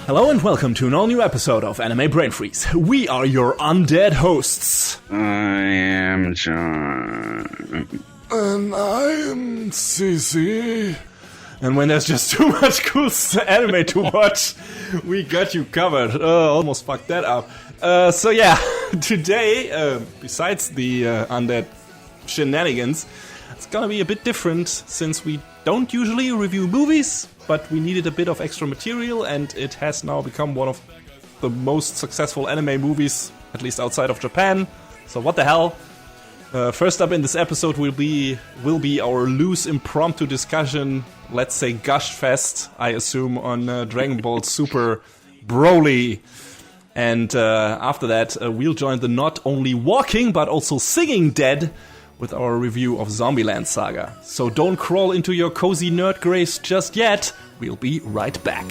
Hello and welcome to an all-new episode of Anime Brain Freeze. We are your undead hosts. I am John. And I am Cece. And when there's just too much cool anime to watch, we got you covered. Almost fucked that up. So yeah, today, besides the undead shenanigans, it's gonna be a bit different since we don't usually review movies, but we needed a bit of extra material, and it has now become one of the most successful anime movies, at least outside of Japan. So what the hell? First up in this episode will be our loose impromptu discussion, let's say gush fest, I assume, on Dragon Ball Super Broly. And after that, we'll join the not only walking but also singing dead with our review of Zombie Land Saga. So don't crawl into your cozy nerd graves just yet. We'll be right back.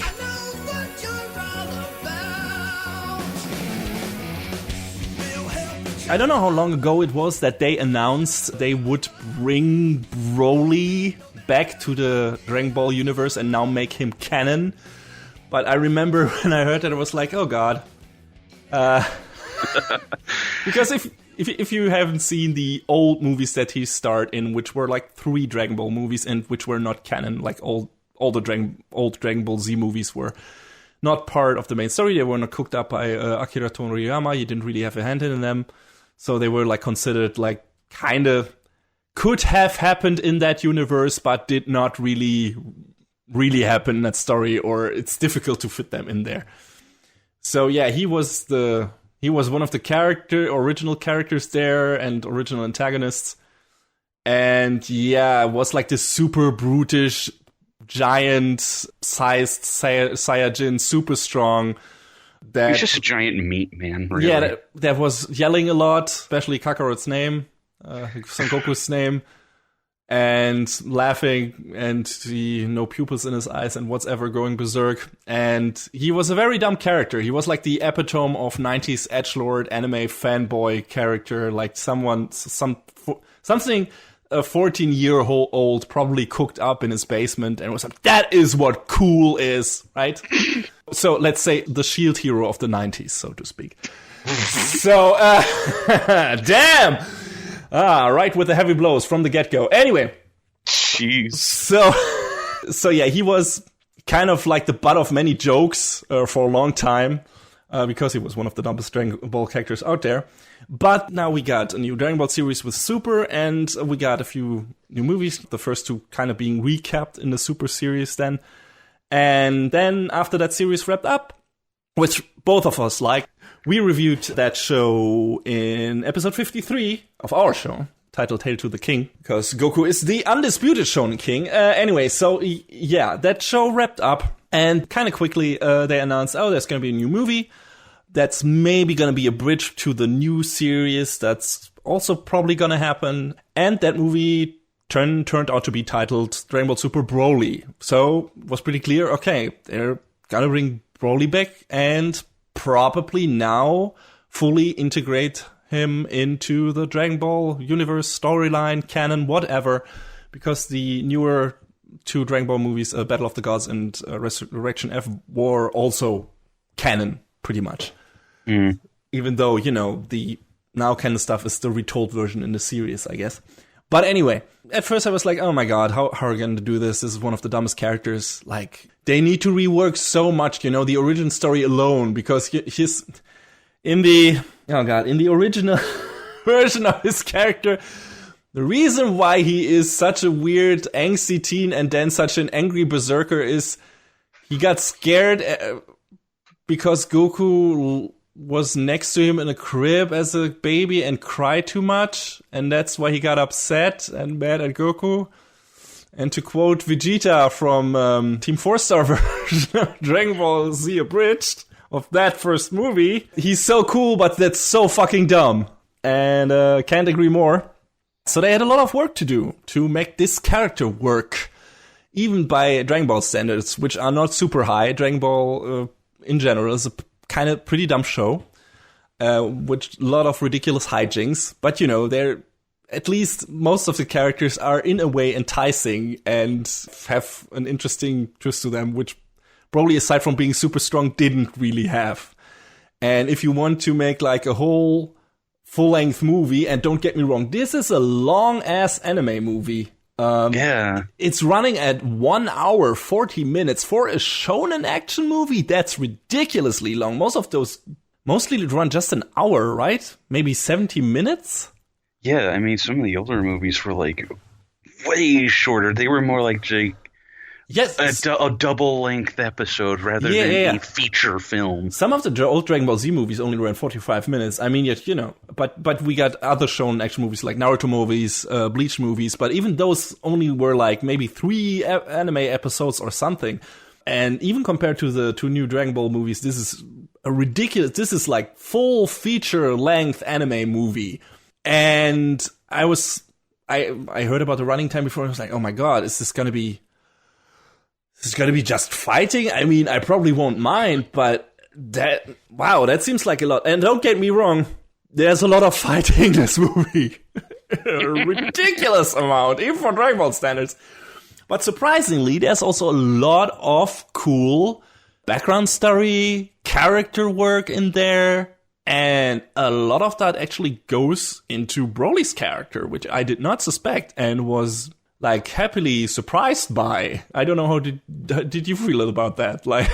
I don't know how long ago it was that they announced they would bring Broly back to the Dragon Ball universe and now make him canon. But I remember when I heard that, I was like, oh god. Because if you haven't seen the old movies that he starred in, which were like 3 Dragon Ball movies and which were not canon, like all the old Dragon Ball Z movies were not part of the main story. They were not cooked up by Akira Toriyama. He didn't really have a hand in them. So they were like considered like kind of could have happened in that universe, but did not really happen in that story, or it's difficult to fit them in there. So yeah, he was one of the original characters there and original antagonists. And yeah, it was like this super brutish, giant-sized Saiyajin, super strong. He's just a giant meat man, really. Yeah, that was yelling a lot, especially Kakaro's name, Son Goku's name, and laughing, and no pupils in his eyes, and whatever, going berserk. And he was a very dumb character. He was like the epitome of 90s edgelord anime fanboy character, like something a 14-year-old probably cooked up in his basement and was like, that is what cool is, right? So let's say the shield hero of the 90s, so to speak. So, damn! Right with the heavy blows from the get-go. Anyway. Jeez. So yeah, he was kind of like the butt of many jokes for a long time, because he was one of the dumbest Dragon Ball characters out there. But now we got a new Dragon Ball series with Super, and we got a few new movies, the first 2 kind of being recapped in the Super series then. And then after that series wrapped up, which both of us liked, we reviewed that show in episode 53 of our show, titled Hail to the King, because Goku is the undisputed Shonen King. Anyway, so yeah, that show wrapped up, and kind of quickly they announced, there's going to be a new movie. That's maybe going to be a bridge to the new series. That's also probably going to happen. And that movie turned out to be titled Dragon Ball Super Broly. So it was pretty clear, okay, they're going to bring Broly back and probably now fully integrate him into the Dragon Ball universe, storyline, canon, whatever. Because the newer 2 Dragon Ball movies, Battle of the Gods and Resurrection F, were also canon, pretty much. Mm. Even though, the now canon stuff is the retold version in the series, I guess. But anyway, at first I was like, oh my god, how are we going to do this? This is one of the dumbest characters. Like, they need to rework so much, the origin story alone, because he's in the original version of his character, the reason why he is such a weird, angsty teen and then such an angry berserker is he got scared because Goku was next to him in a crib as a baby and cried too much, and that's why he got upset and mad at Goku. And to quote Vegeta from Team 4-Star version of Dragon Ball Z Abridged of that first movie, he's so cool, but that's so fucking dumb. And can't agree more. So they had a lot of work to do to make this character work, even by Dragon Ball standards, which are not super high. Dragon Ball, in general, is a kind of pretty dumb show, with a lot of ridiculous hijinks. But, they're at least most of the characters are in a way enticing and have an interesting twist to them, which Broly, aside from being super strong, didn't really have. And if you want to make like a whole full-length movie, and don't get me wrong, this is a long-ass anime movie. It's running at 1 hour, 40 minutes. For a shonen action movie, that's ridiculously long. Most of those mostly run just an hour, right? Maybe 70 minutes? Yeah, I mean, some of the older movies were like way shorter. They were more like a double-length episode rather than a feature film. Some of the old Dragon Ball Z movies only ran 45 minutes. I mean, yet, you know, but we got other shonen action movies like Naruto movies, Bleach movies, but even those only were like maybe 3 anime episodes or something. And even compared to the 2 new Dragon Ball movies, this is this is like full feature-length anime movie. And I heard about the running time before, and I was like, oh my god, is this gonna be just fighting? I mean, I probably won't mind, but that seems like a lot. And don't get me wrong, there's a lot of fighting in this movie. A ridiculous amount, even for Dragon Ball standards. But surprisingly, there's also a lot of cool background story, character work in there, and a lot of that actually goes into Broly's character, which I did not suspect and was like happily surprised by. I don't know how did you feel about that? Like,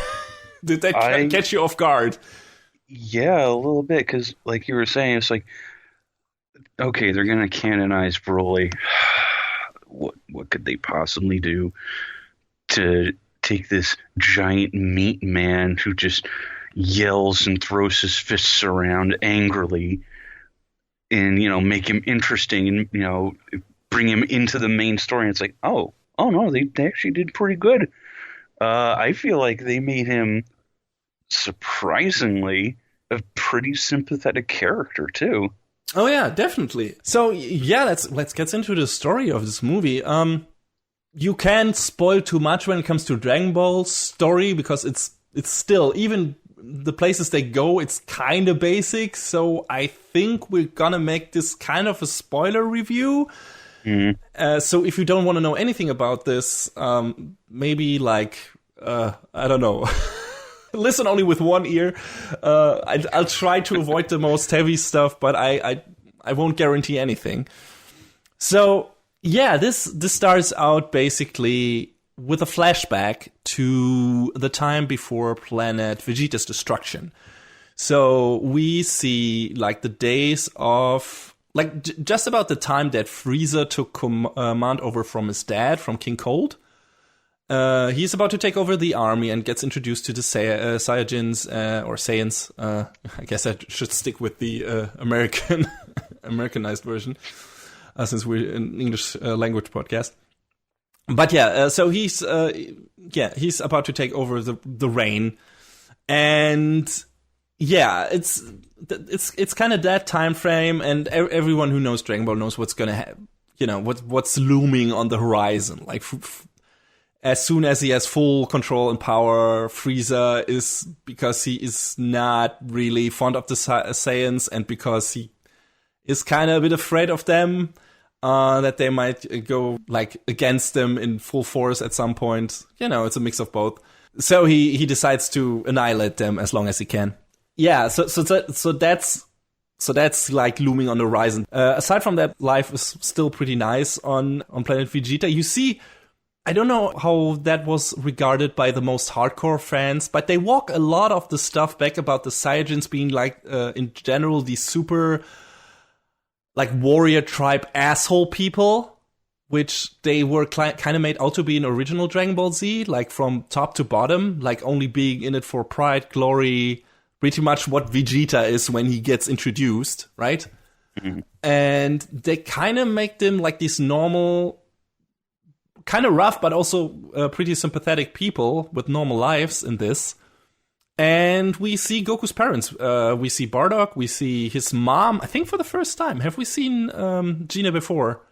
did that catch you off guard? Yeah, a little bit, because like you were saying, it's like, okay, they're gonna canonize Broly. What could they possibly do to take this giant meat man who just yells and throws his fists around angrily and, you know, make him interesting and, you know, bring him into the main story? And it's like, oh no, they actually did pretty good. I feel like they made him surprisingly a pretty sympathetic character too. Oh yeah, definitely. So yeah, let's get into the story of this movie. You can't spoil too much when it comes to Dragon Ball's story, because it's still, even the places they go, it's kind of basic. So I think we're gonna make this kind of a spoiler review. So if you don't want to know anything about this, maybe like I don't know. Listen only with one ear. I'll try to avoid the most heavy stuff, but I won't guarantee anything. So yeah, this starts out basically with a flashback to the time before planet Vegeta's destruction. So we see like the days of like just about the time that Frieza took command over from his dad, from King Cold. He's about to take over the army and gets introduced to the Saiyajins or Saiyans. I guess I should stick with the Americanized version, since we're an English language podcast. But yeah, so he's about to take over the reign, and yeah, it's kind of that time frame, and everyone who knows Dragon Ball knows what's gonna happen. You know what's looming on the horizon, like. As soon as he has full control and power, Frieza is, because he is not really fond of the Saiyans, and because he is kind of a bit afraid of them, that they might go like against them in full force at some point. You know, it's a mix of both. So he decides to annihilate them as long as he can. Yeah, so that's like looming on the horizon. Aside from that, life is still pretty nice on planet Vegeta. You see, I don't know how that was regarded by the most hardcore fans, but they walk a lot of the stuff back about the Saiyajins being like, in general, these super, like, warrior tribe asshole people, which they were kind of made out to be in original Dragon Ball Z, like from top to bottom, like only being in it for pride, glory, pretty much what Vegeta is when he gets introduced, right? Mm-hmm. And they kind of make them like these normal, kind of rough, but also pretty sympathetic people with normal lives in this. And we see Goku's parents. We see Bardock. We see his mom. I think for the first time. Have we seen Gina before?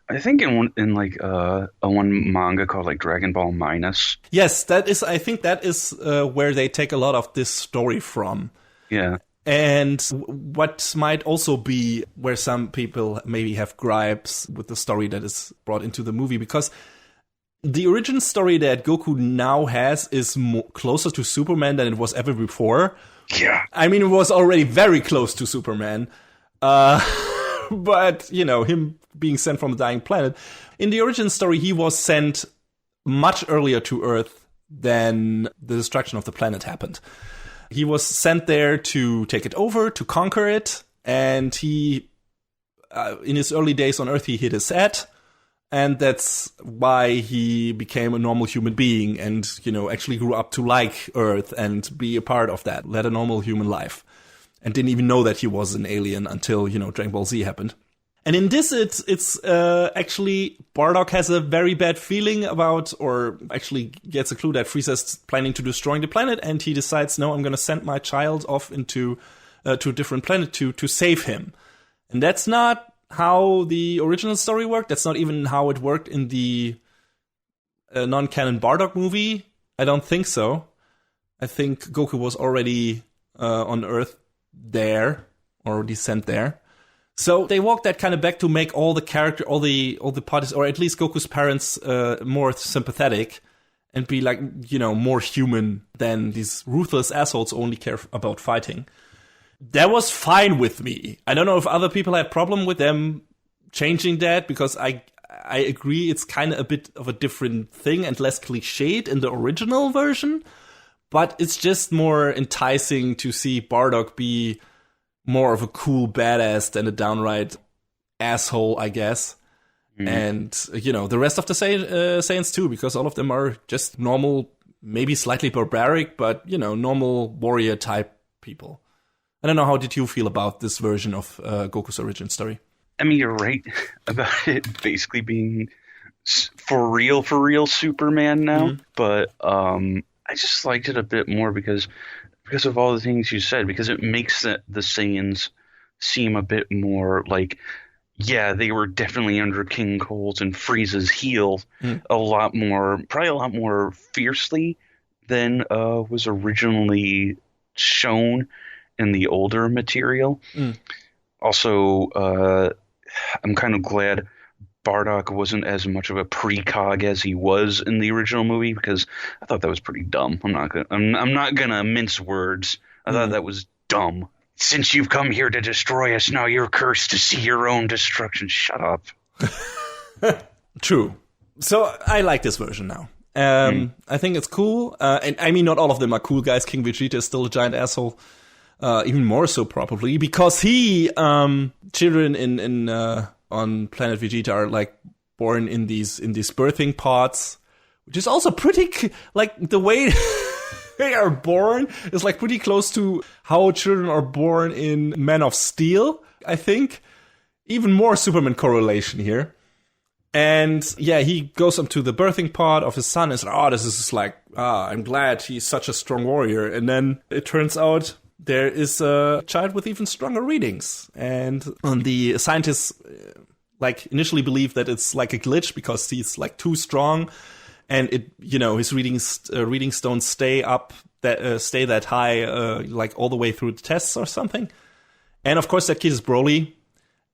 I think in one manga called like Dragon Ball Minus. Yes, that is. I think that is where they take a lot of this story from. Yeah. And what might also be where some people maybe have gripes with the story that is brought into the movie, because the origin story that Goku now has is closer to Superman than it was ever before. Yeah. I mean, it was already very close to Superman. But, you know, him being sent from a dying planet. In the origin story, he was sent much earlier to Earth than the destruction of the planet happened. He was sent there to take it over, to conquer it. And he, in his early days on Earth, he hit his head. And that's why he became a normal human being and, you know, actually grew up to like Earth and be a part of that, led a normal human life. And didn't even know that he was an alien until, you know, Dragon Ball Z happened. And in this, it's actually, Bardock has a very bad feeling about, or actually gets a clue that Frieza's planning to destroying the planet, and he decides, no, I'm going to send my child off into to a different planet to save him. And that's not how the original story worked. That's not even how it worked in the non-canon Bardock movie. I don't think so. I think Goku was already on Earth there, already sent there. So they walked that kind of back to make all the parties, or at least Goku's parents, more sympathetic and be like, you know, more human than these ruthless assholes who only care about fighting. That was fine with me. I don't know if other people had problem with them changing that, because I agree it's kind of a bit of a different thing and less cliched in the original version. But it's just more enticing to see Bardock be more of a cool badass than a downright asshole, I guess. Mm. And, you know, the rest of the Saiyans too, because all of them are just normal, maybe slightly barbaric, but, you know, normal warrior type people. I don't know, how did you feel about this version of Goku's origin story? I mean, you're right about it basically being for real Superman now. Mm-hmm. But I just liked it a bit more because of all the things you said, because it makes the Saiyans seem a bit more like, yeah, they were definitely under King Cole's and Frieza's heel probably a lot more fiercely than was originally shown in the older material. Mm. Also, I'm kind of glad Bardock wasn't as much of a precog as he was in the original movie, because I thought that was pretty dumb. I'm not gonna mince words. I thought that was dumb. Since you've come here to destroy us, now you're cursed to see your own destruction. Shut up. True. So I like this version now. I think it's cool. And I mean, not all of them are cool guys. King Vegeta is still a giant asshole. Even more so probably because children in on planet Vegeta are like born in these birthing pods, which is also pretty like the way they are born is like pretty close to how children are born in Man of Steel. I think even more Superman correlation here. And yeah, he goes up to the birthing pod of his son and says, "Oh, this is like, I'm glad he's such a strong warrior." And then it turns out there is a child with even stronger readings. And the scientists like initially believe that it's like a glitch because he's like too strong, and it, you know, his readings don't stay that high like all the way through the tests or something. And of course that kid is Broly,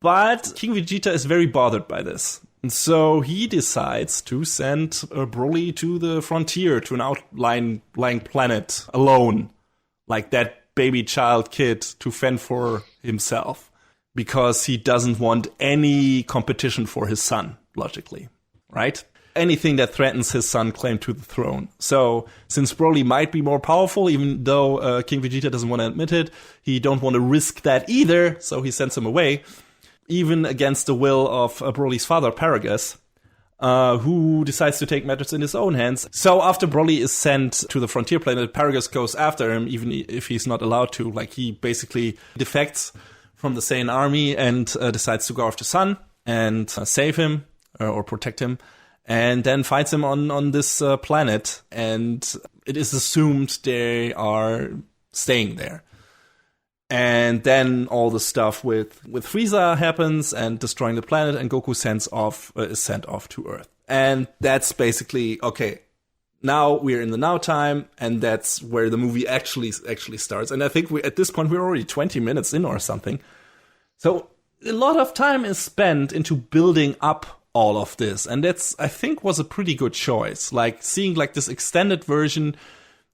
but King Vegeta is very bothered by this. And so he decides to send Broly to the frontier, to an outlying planet alone, like that baby child kid, to fend for himself, because he doesn't want any competition for his son, logically, right? Anything that threatens his son's claim to the throne. So since Broly might be more powerful, even though King Vegeta doesn't want to admit it, he don't want to risk that either, so he sends him away, even against the will of Broly's father, Paragus, who decides to take matters in his own hands. So after Broly is sent to the frontier planet, Paragus goes after him, even if he's not allowed to. Like, he basically defects from the Saiyan army and decides to go after Sun and save him or protect him, and then finds him on this planet. And it is assumed they are staying there. And then all the stuff with Frieza happens and destroying the planet, and Goku is sent off to Earth. And that's basically, okay, now we're in the now time, and that's where the movie actually starts. And I think at this point we're already 20 minutes in or something. So a lot of time is spent into building up all of this. And that's, I think, was a pretty good choice. Like, seeing, like, this extended version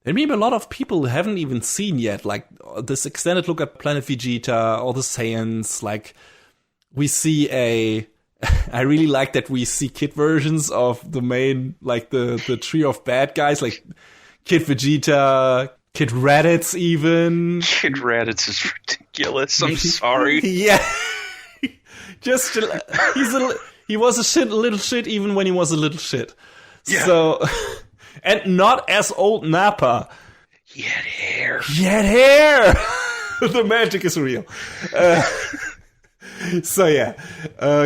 that maybe a lot of people haven't even seen yet. Like, this extended look at Planet Vegeta, all the Saiyans. Like, we see I really like that we see kid versions of the main, like, the trio of bad guys. Like, Kid Vegeta, Kid Raditz even. Kid Raditz is ridiculous. I'm sorry. Yeah. Just, he was a little shit even when he was a little shit. Yeah. So, and not as old Nappa. He had hair. The magic is real. So yeah,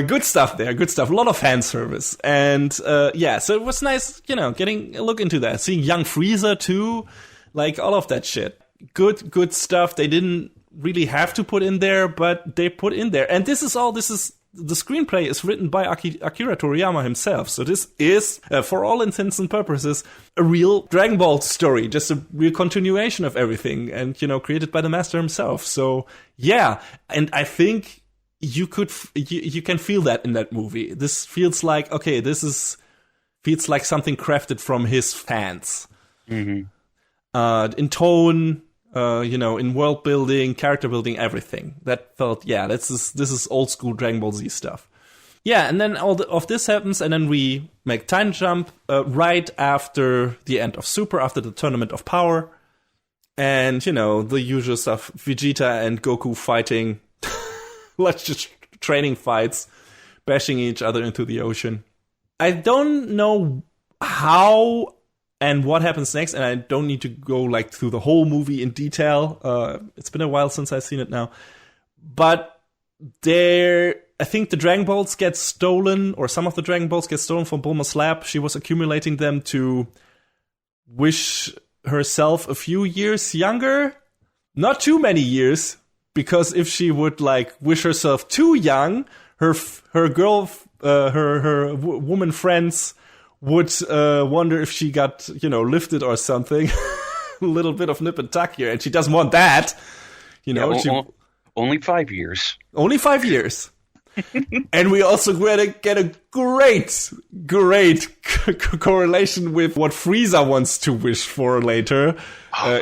good stuff there. Good stuff. A lot of fan service. And so it was nice, getting a look into that. Seeing young Frieza too. Like, all of that shit. Good stuff. They didn't really have to put in there, but they put in there. And the screenplay is written by Akira Toriyama himself. So this is, for all intents and purposes, a real Dragon Ball story. Just a real continuation of everything. And, created by the master himself. So, yeah. And I think you can feel that in that movie. This feels like, okay, feels like something crafted from his fans. Mm-hmm. In tone, in world building, character building, everything. That felt, this is old school Dragon Ball Z stuff. Yeah, and then all of this happens, and then we make time jump right after the end of Super, after the Tournament of Power. And, the usual stuff, Vegeta and Goku fighting. Let's just training fights, bashing each other into the ocean. I don't know how and what happens next, and I don't need to go like through the whole movie in detail. It's been a while since I've seen it now. But I think the Dragon Balls get stolen, or some of the Dragon Balls get stolen from Bulma's lab. She was accumulating them to wish herself a few years younger. Not too many years. Because if she would like wish herself too young, her woman friends would wonder if she got lifted or something. A little bit of nip and tuck here, and she doesn't want that. Only 5 years. Only 5 years. And we also get a great correlation with what Frieza wants to wish for later.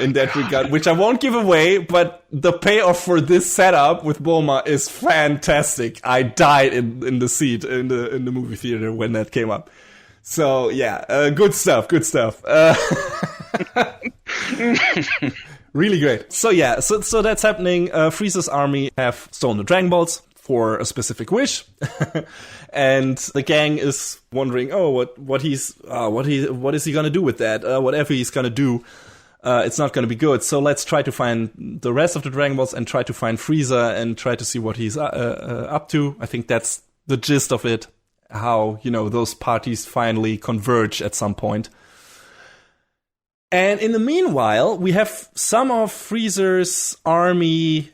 In that regard, which I won't give away, but the payoff for this setup with Bulma is fantastic. I died in the seat in the movie theater when that came up. So yeah, good stuff. Really great. So yeah, so that's happening. Frieza's army have stolen the Dragon Balls for a specific wish, and the gang is wondering, what is he gonna do with that? Whatever he's gonna do. It's not going to be good. So let's try to find the rest of the Dragon Balls and try to find Frieza and try to see what he's up to. I think that's the gist of it. How, those parties finally converge at some point. And in the meanwhile, we have some of Frieza's army,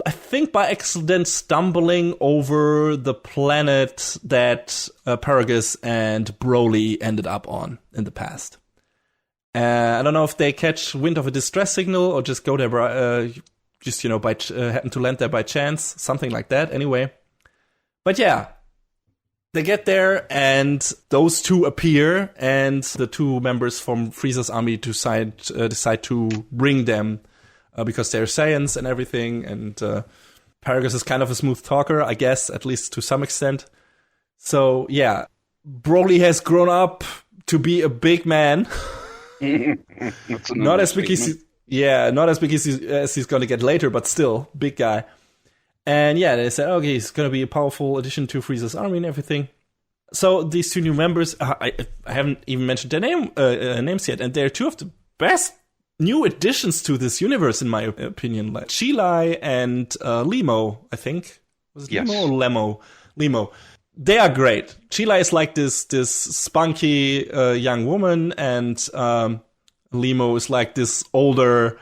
I think by accident, stumbling over the planet that Paragus and Broly ended up on in the past. I don't know if they catch wind of a distress signal or just go there, happen to land there by chance, something like that. Anyway, but yeah, they get there and those two appear, and the two members from Frieza's army decide to bring them because they're Saiyans and everything. And Paragus is kind of a smooth talker, I guess, at least to some extent. So yeah, Broly has grown up to be a big man. Not as big as he's going to get later, but still big guy. And yeah, they said, okay, he's going to be a powerful addition to Frieza's army and everything. So these two new members, I haven't even mentioned their names yet, and they're two of the best new additions to this universe, in my opinion. Like Chilai and Lemo, I think. Was it Lemo or Lemo? Lemo. They are great. Chilai is like this spunky young woman, and Lemo is like this older.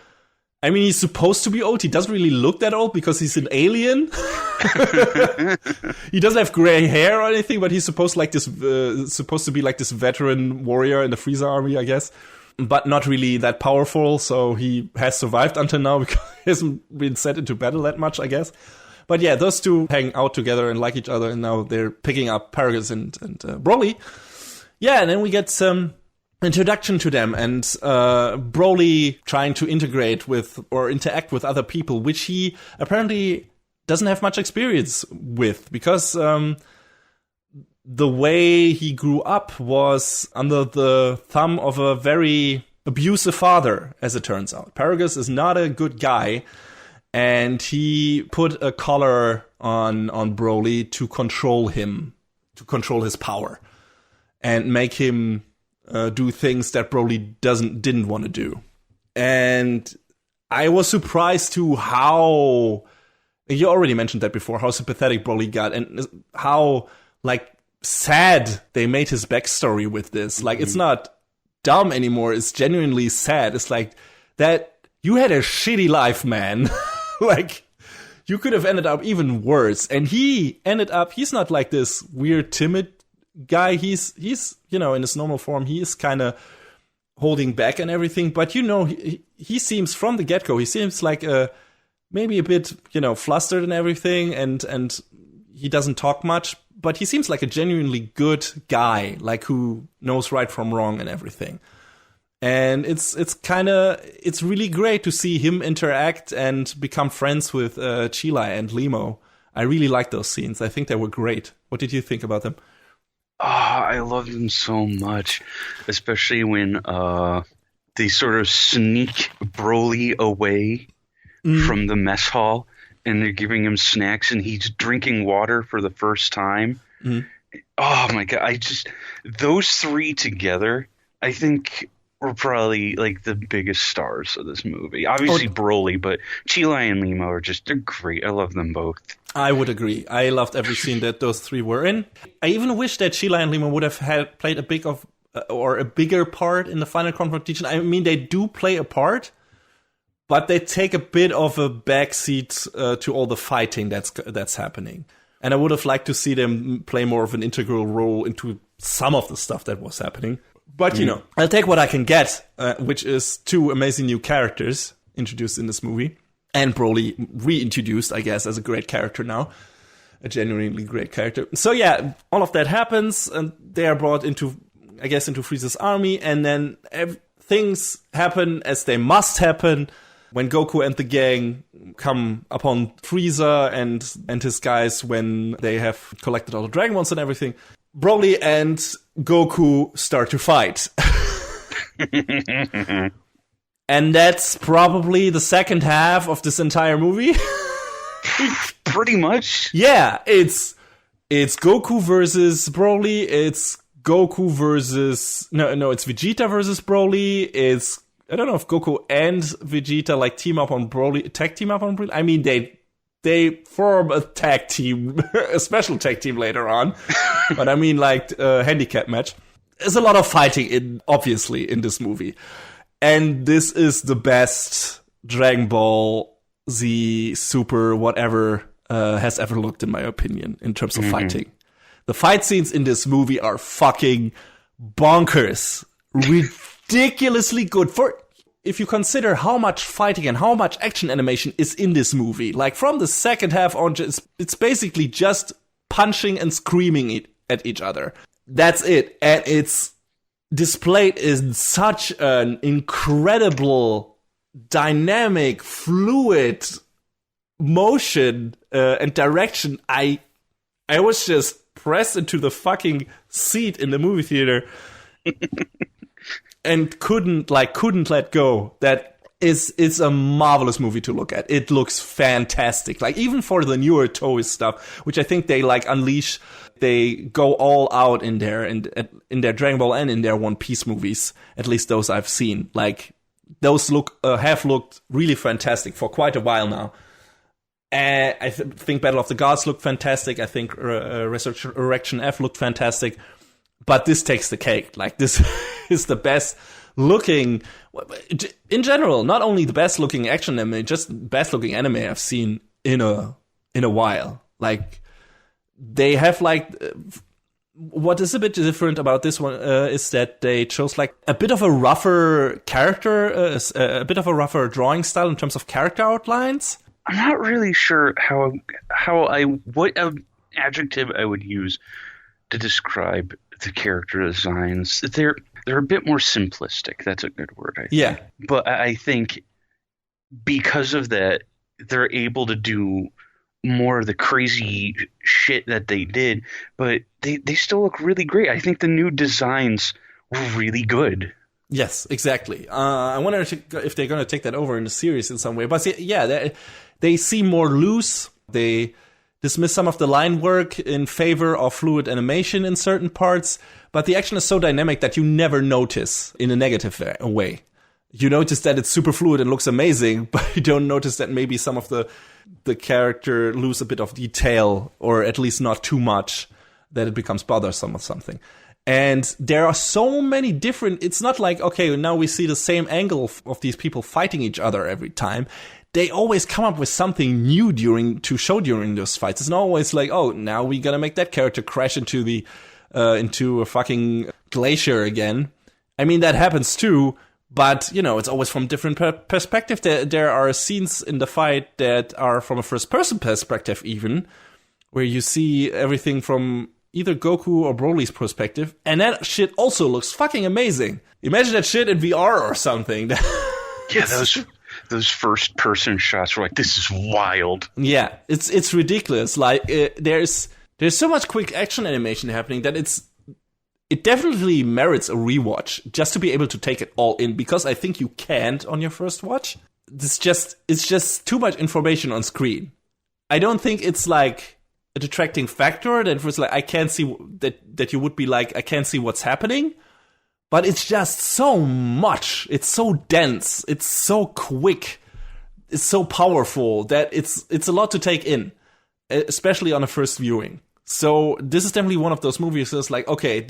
I mean, he's supposed to be old. He doesn't really look that old because he's an alien. He doesn't have gray hair or anything, but he's supposed to be like this veteran warrior in the Frieza army, I guess. But not really that powerful, so he has survived until now because he hasn't been sent into battle that much, I guess. But yeah, those two hang out together and like each other, and now they're picking up Paragus and Broly. Yeah, and then we get some introduction to them, and Broly trying to integrate with or interact with other people, which he apparently doesn't have much experience with, because the way he grew up was under the thumb of a very abusive father, as it turns out. Paragus is not a good guy, and he put a collar on Broly to control him, to control his power, and make him do things that Broly didn't want to do. And I was surprised to how, you already mentioned that before, how sympathetic Broly got, and how, like, sad they made his backstory with this. Like, it's not dumb anymore, it's genuinely sad. It's like, that you had a shitty life, man. Like, you could have ended up even worse. And he ended up, he's not like this weird, timid guy. He's in his normal form, he is kind of holding back and everything. But, he seems, from the get-go, he seems like maybe a bit, flustered and everything. And he doesn't talk much. But he seems like a genuinely good guy, like, who knows right from wrong and everything. And it's really great to see him interact and become friends with Chila and Limo. I really like those scenes. I think they were great. What did you think about them? Oh, I love them so much, especially when they sort of sneak Broly away from the mess hall, and they're giving him snacks, and he's drinking water for the first time. Oh my god! Those three together, I think, were probably like the biggest stars of this movie. Obviously Broly, but Chila and Limo they're great. I love them both. I would agree. I loved every scene that those three were in. I even wish that Chila and Limo would have played a bigger part in the final confrontation. I mean, they do play a part, but they take a bit of a backseat to all the fighting that's happening. And I would have liked to see them play more of an integral role into some of the stuff that was happening. But, I'll take what I can get, which is two amazing new characters introduced in this movie. And Broly reintroduced, I guess, as a great character now. A genuinely great character. So, yeah, all of that happens, and they are brought into Frieza's army. And then things happen as they must happen. When Goku and the gang come upon Frieza and his guys, when they have collected all the Dragon Balls and everything, Broly and Goku start to fight. And that's probably the second half of this entire movie. Pretty much. Yeah, it's Goku versus Broly. It's Goku versus... No, it's Vegeta versus Broly. I don't know if Goku and Vegeta tag team up on Broly. I mean, they form a tag team, a special tag team later on. But I mean, a handicap match. There's a lot of fighting obviously in this movie. And this is the best Dragon Ball Z Super whatever has ever looked, in my opinion, in terms of fighting. The fight scenes in this movie are fucking bonkers. Ridiculously good. If you consider how much fighting and how much action animation is in this movie, from the second half on, it's basically just punching and screaming at each other. That's it. And it's displayed in such an incredible, dynamic, fluid motion and direction. I was just pressed into the fucking seat in the movie theater. And couldn't let go. It's a marvelous movie to look at. It looks fantastic. Even for the newer Toei stuff, which I think they unleash, they go all out in there, and in their Dragon Ball and in their One Piece movies. At least those I've seen. Those have looked really fantastic for quite a while now. I think Battle of the Gods looked fantastic. I think Resurrection F looked fantastic. But this takes the cake. This is the best looking, in general, not only the best looking action anime, just best looking anime I've seen in a while. They have what is a bit different about this one is that they chose a bit of a rougher character, a bit of a rougher drawing style in terms of character outlines. I'm not really sure what adjective I would use to describe the character designs. They're a bit more simplistic. That's a good word, I think. Yeah. But I think because of that, they're able to do more of the crazy shit that they did, but they still look really great. I think the new designs were really good. Yes, exactly. I wonder if they're going to take that over in the series in some way. But yeah, they seem more loose. They dismiss some of the line work in favor of fluid animation in certain parts. But the action is so dynamic that you never notice in a negative way. You notice that it's super fluid and looks amazing, but you don't notice that maybe some of the character lose a bit of detail, or at least not too much, that it becomes bothersome or something. And there are so many different... It's not like, okay, now we see the same angle of these people fighting each other every time. They always come up with something new to show during those fights. It's not always like, oh, now we gotta make that character crash into a fucking glacier again. I mean, that happens too, but, it's always from different perspective. There are scenes in the fight that are from a first-person perspective even, where you see everything from either Goku or Broly's perspective, and that shit also looks fucking amazing. Imagine that shit in VR or something. Yeah, those first person shots were like, this is wild. Yeah, it's ridiculous. Like there's so much quick action animation happening that it definitely merits a rewatch just to be able to take it all in, because I think you can't on your first watch. It's just too much information on screen. I don't think it's like a detracting factor that was like, I can't see that you would be like, I can't see what's happening. But it's just so much. It's so dense. It's so quick. It's so powerful that it's a lot to take in, especially on a first viewing. So this is definitely one of those movies that's like, okay,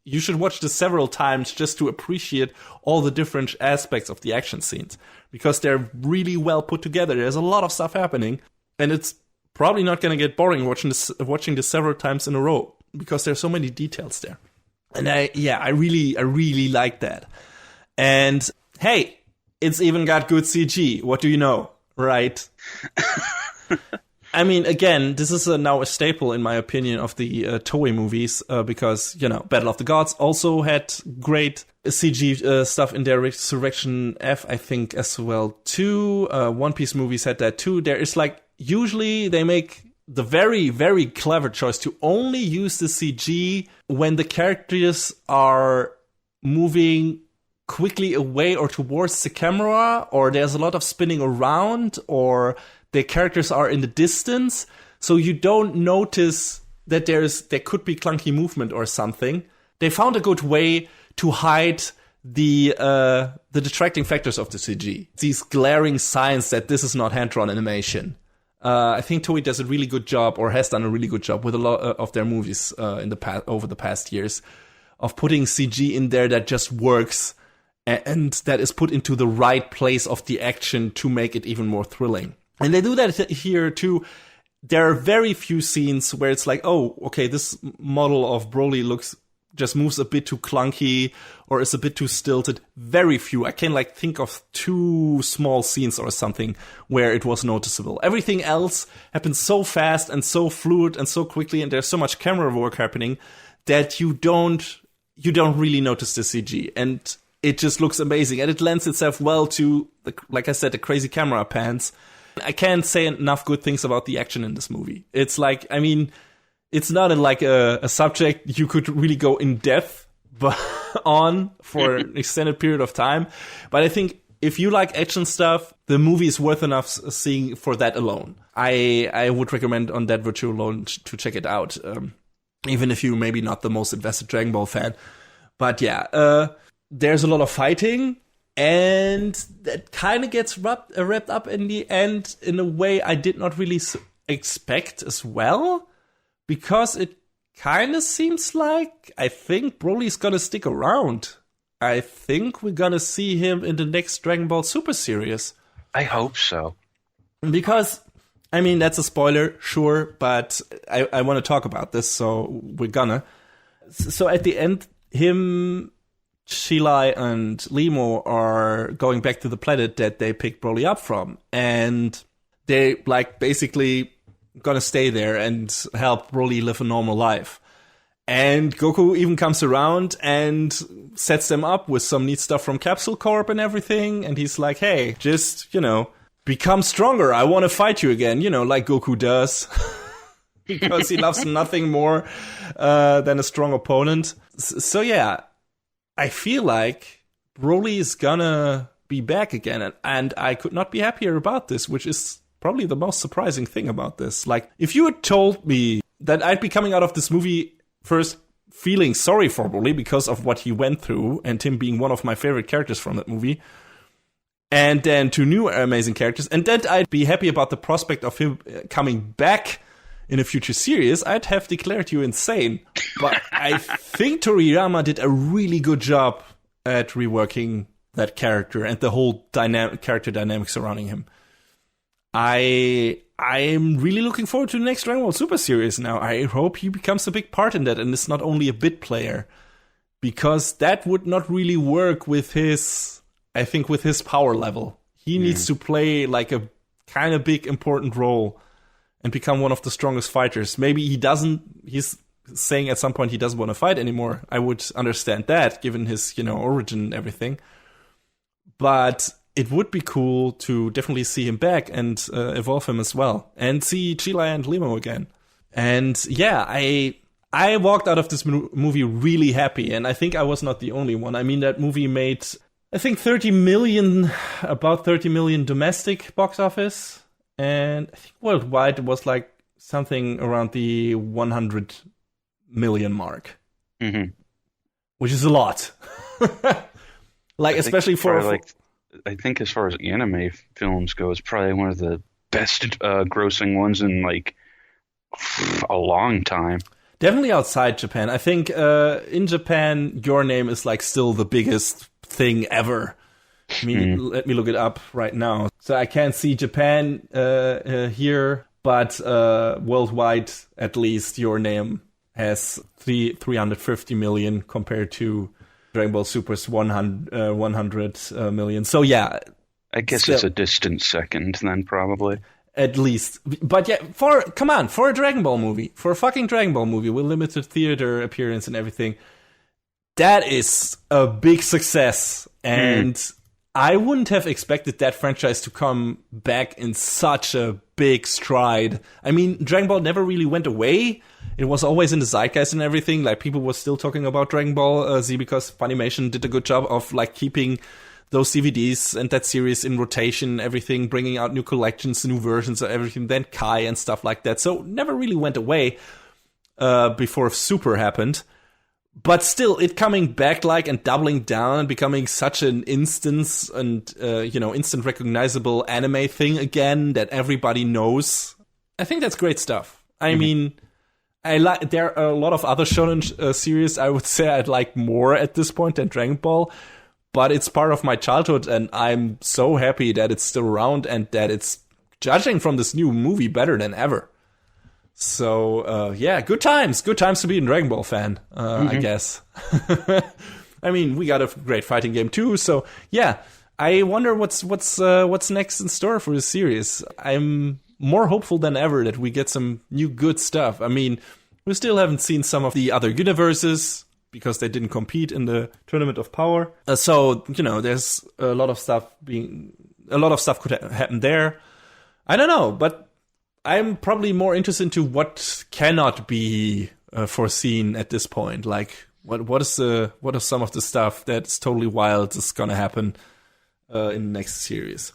you should watch this several times just to appreciate all the different aspects of the action scenes, because they're really well put together. There's a lot of stuff happening, and it's probably not going to get boring watching this several times in a row, because there's so many details there. And I really like that. And hey, it's even got good CG. What do you know, right? I mean, again, this is now a staple, in my opinion, of the Toei movies, because, Battle of the Gods also had great CG stuff in their Resurrection F, I think, as well, too. One Piece movies had that, too. There is, usually they make the very, very clever choice to only use the CG when the characters are moving quickly away or towards the camera, or there's a lot of spinning around, or the characters are in the distance, so you don't notice that there could be clunky movement or something. They found a good way to hide the detracting factors of the CG. These glaring signs that this is not hand-drawn animation. I think Toei does a really good job, or has done a really good job with a lot of their movies over the past years, of putting CG in there that just works and that is put into the right place of the action to make it even more thrilling. And they do that here too. There are very few scenes where it's like, oh, okay, this model of Broly just moves a bit too clunky or is a bit too stilted. Very few. I can think of 2 small scenes or something where it was noticeable. Everything else happens so fast and so fluid and so quickly, and there's so much camera work happening that you don't really notice the CG, and it just looks amazing, and it lends itself well to like I said, the crazy camera pans. I can't say enough good things about the action in this movie. It's it's not a subject you could really go in depth on for an extended period of time. But I think if you like action stuff, the movie is worth enough seeing for that alone. I would recommend on that virtue alone to check it out, even if you're maybe not the most invested Dragon Ball fan. But yeah, there's a lot of fighting, and that kind of gets wrapped up in the end in a way I did not really expect as well, because it kind of seems like I think Broly's gonna stick around. I think we're gonna see him in the next Dragon Ball Super series. I hope so. Because, that's a spoiler, sure, but I want to talk about this, so we're gonna. So at the end, him, Shilai, and Limo are going back to the planet that they picked Broly up from, and they like basically gonna stay there and help Broly live a normal life. And Goku even comes around and sets them up with some neat stuff from Capsule Corp and everything. And he's like, hey, just, become stronger. I want to fight you again, like Goku does. Because he loves nothing more than a strong opponent. So yeah, I feel like Broly is gonna be back again. And I could not be happier about this, which is probably the most surprising thing about this. Like, if you had told me that I'd be coming out of this movie first feeling sorry for Broly because of what he went through and him being one of my favorite characters from that movie, and then two new amazing characters, and then I'd be happy about the prospect of him coming back in a future series, I'd have declared you insane. But I think Toriyama did a really good job at reworking that character and the whole character dynamic surrounding him. I'm really looking forward to the next Dragon Ball Super series now. I hope he becomes a big part in that and is not only a bit player. Because that would not really work with his power level. He needs to play like a kind of big important role and become one of the strongest fighters. Maybe he's saying at some point he doesn't want to fight anymore. I would understand that given his, origin and everything. But it would be cool to definitely see him back and evolve him as well. And see Chila and Limo again. And yeah, I walked out of this movie really happy. And I think I was not the only one. I mean, that movie made, I think, about 30 million domestic box office. And I think worldwide it was like something around the 100 million mark. Mm-hmm. Which is a lot. Especially for... I think as far as anime films go, it's probably one of the best grossing ones in like a long time. Definitely outside Japan. I think in Japan, Your Name is like still the biggest thing ever. I mean, let me look it up right now. So I can't see Japan here, but worldwide, at least, Your Name has 350 million compared to Dragon Ball Super's 100 million. So yeah. I guess it's a distant second then, probably. At least. But yeah, for a Dragon Ball movie, for a fucking Dragon Ball movie with limited theater appearance and everything, that is a big success. And I wouldn't have expected that franchise to come back in such a big stride. I mean, Dragon Ball never really went away. It was always in the zeitgeist and everything. Like, people were still talking about Dragon Ball Z because Funimation did a good job of like keeping those DVDs and that series in rotation, everything, bringing out new collections, new versions of everything, then Kai and stuff like that. So never really went away before Super happened. But still, it coming back and doubling down and becoming such an instant recognizable anime thing again that everybody knows. I think that's great stuff. I mean, there are a lot of other shonen series I would say I'd like more at this point than Dragon Ball. But it's part of my childhood, and I'm so happy that it's still around and that it's, judging from this new movie, better than ever. So, yeah, good times to be a Dragon Ball fan, I guess. I mean, we got a great fighting game too, so yeah, I wonder what's next in store for this series. I'm more hopeful than ever that we get some new good stuff. I mean, we still haven't seen some of the other universes, because they didn't compete in the Tournament of Power. So, there's a lot of stuff could happen there. I don't know, but I'm probably more interested into what cannot be foreseen at this point. Like, what is some of the stuff that's totally wild is gonna happen in the next series?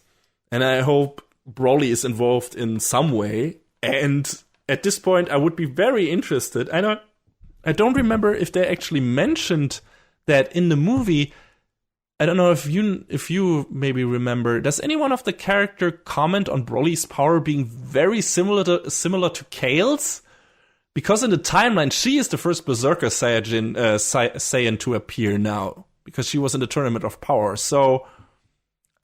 And I hope Broly is involved in some way. And at this point, I would be very interested. I don't remember if they actually mentioned that in the movie. I don't know if you maybe remember. Does anyone of the character comment on Broly's power being very similar to Kale's? Because in the timeline, she is the first Berserker Saiyan to appear now, because she was in the Tournament of Power. So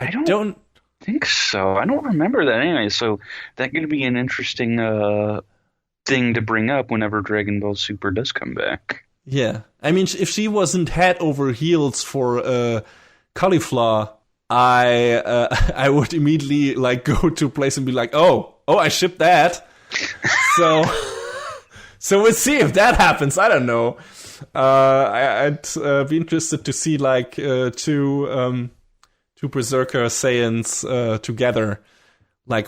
I don't think so. I don't remember that anyway. So that could be an interesting thing to bring up whenever Dragon Ball Super does come back. Yeah. I mean, if she wasn't head over heels for Caulifla I would immediately like go to a place and be like, oh, I shipped that. So we'll see if that happens. I don't know. I'd be interested to see like two Berserker Saiyans together, like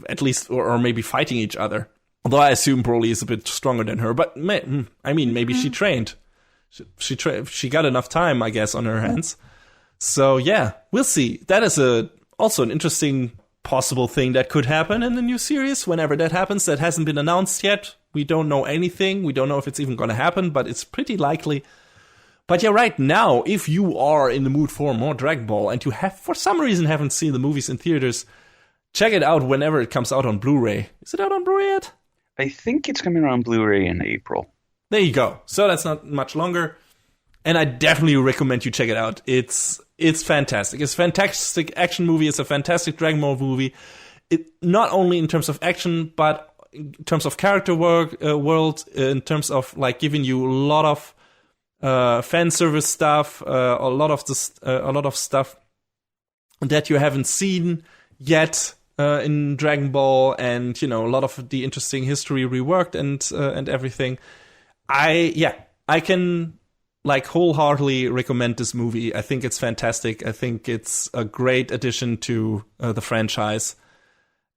at least maybe fighting each other. Although I assume Broly is a bit stronger than her, but maybe she trained. She got enough time, I guess, on her hands. So yeah, we'll see. That is also an interesting possible thing that could happen in the new series. Whenever that happens, that hasn't been announced yet. We don't know anything. We don't know if it's even going to happen, but it's pretty likely. But yeah, right now, if you are in the mood for more Dragon Ball and you for some reason haven't seen the movies in theaters, check it out whenever it comes out on Blu-ray. Is it out on Blu-ray yet? I think it's coming on Blu-ray in April. There you go. So that's not much longer. And I definitely recommend you check it out. It's fantastic. It's a fantastic action movie. It's a fantastic Dragon Ball movie. It not only in terms of action, but in terms of character world, in terms of like giving you a lot of fan service stuff, a lot of stuff that you haven't seen yet in Dragon Ball, and a lot of the interesting history reworked and everything. I can like wholeheartedly recommend this movie. I think it's fantastic. I think it's a great addition to the franchise,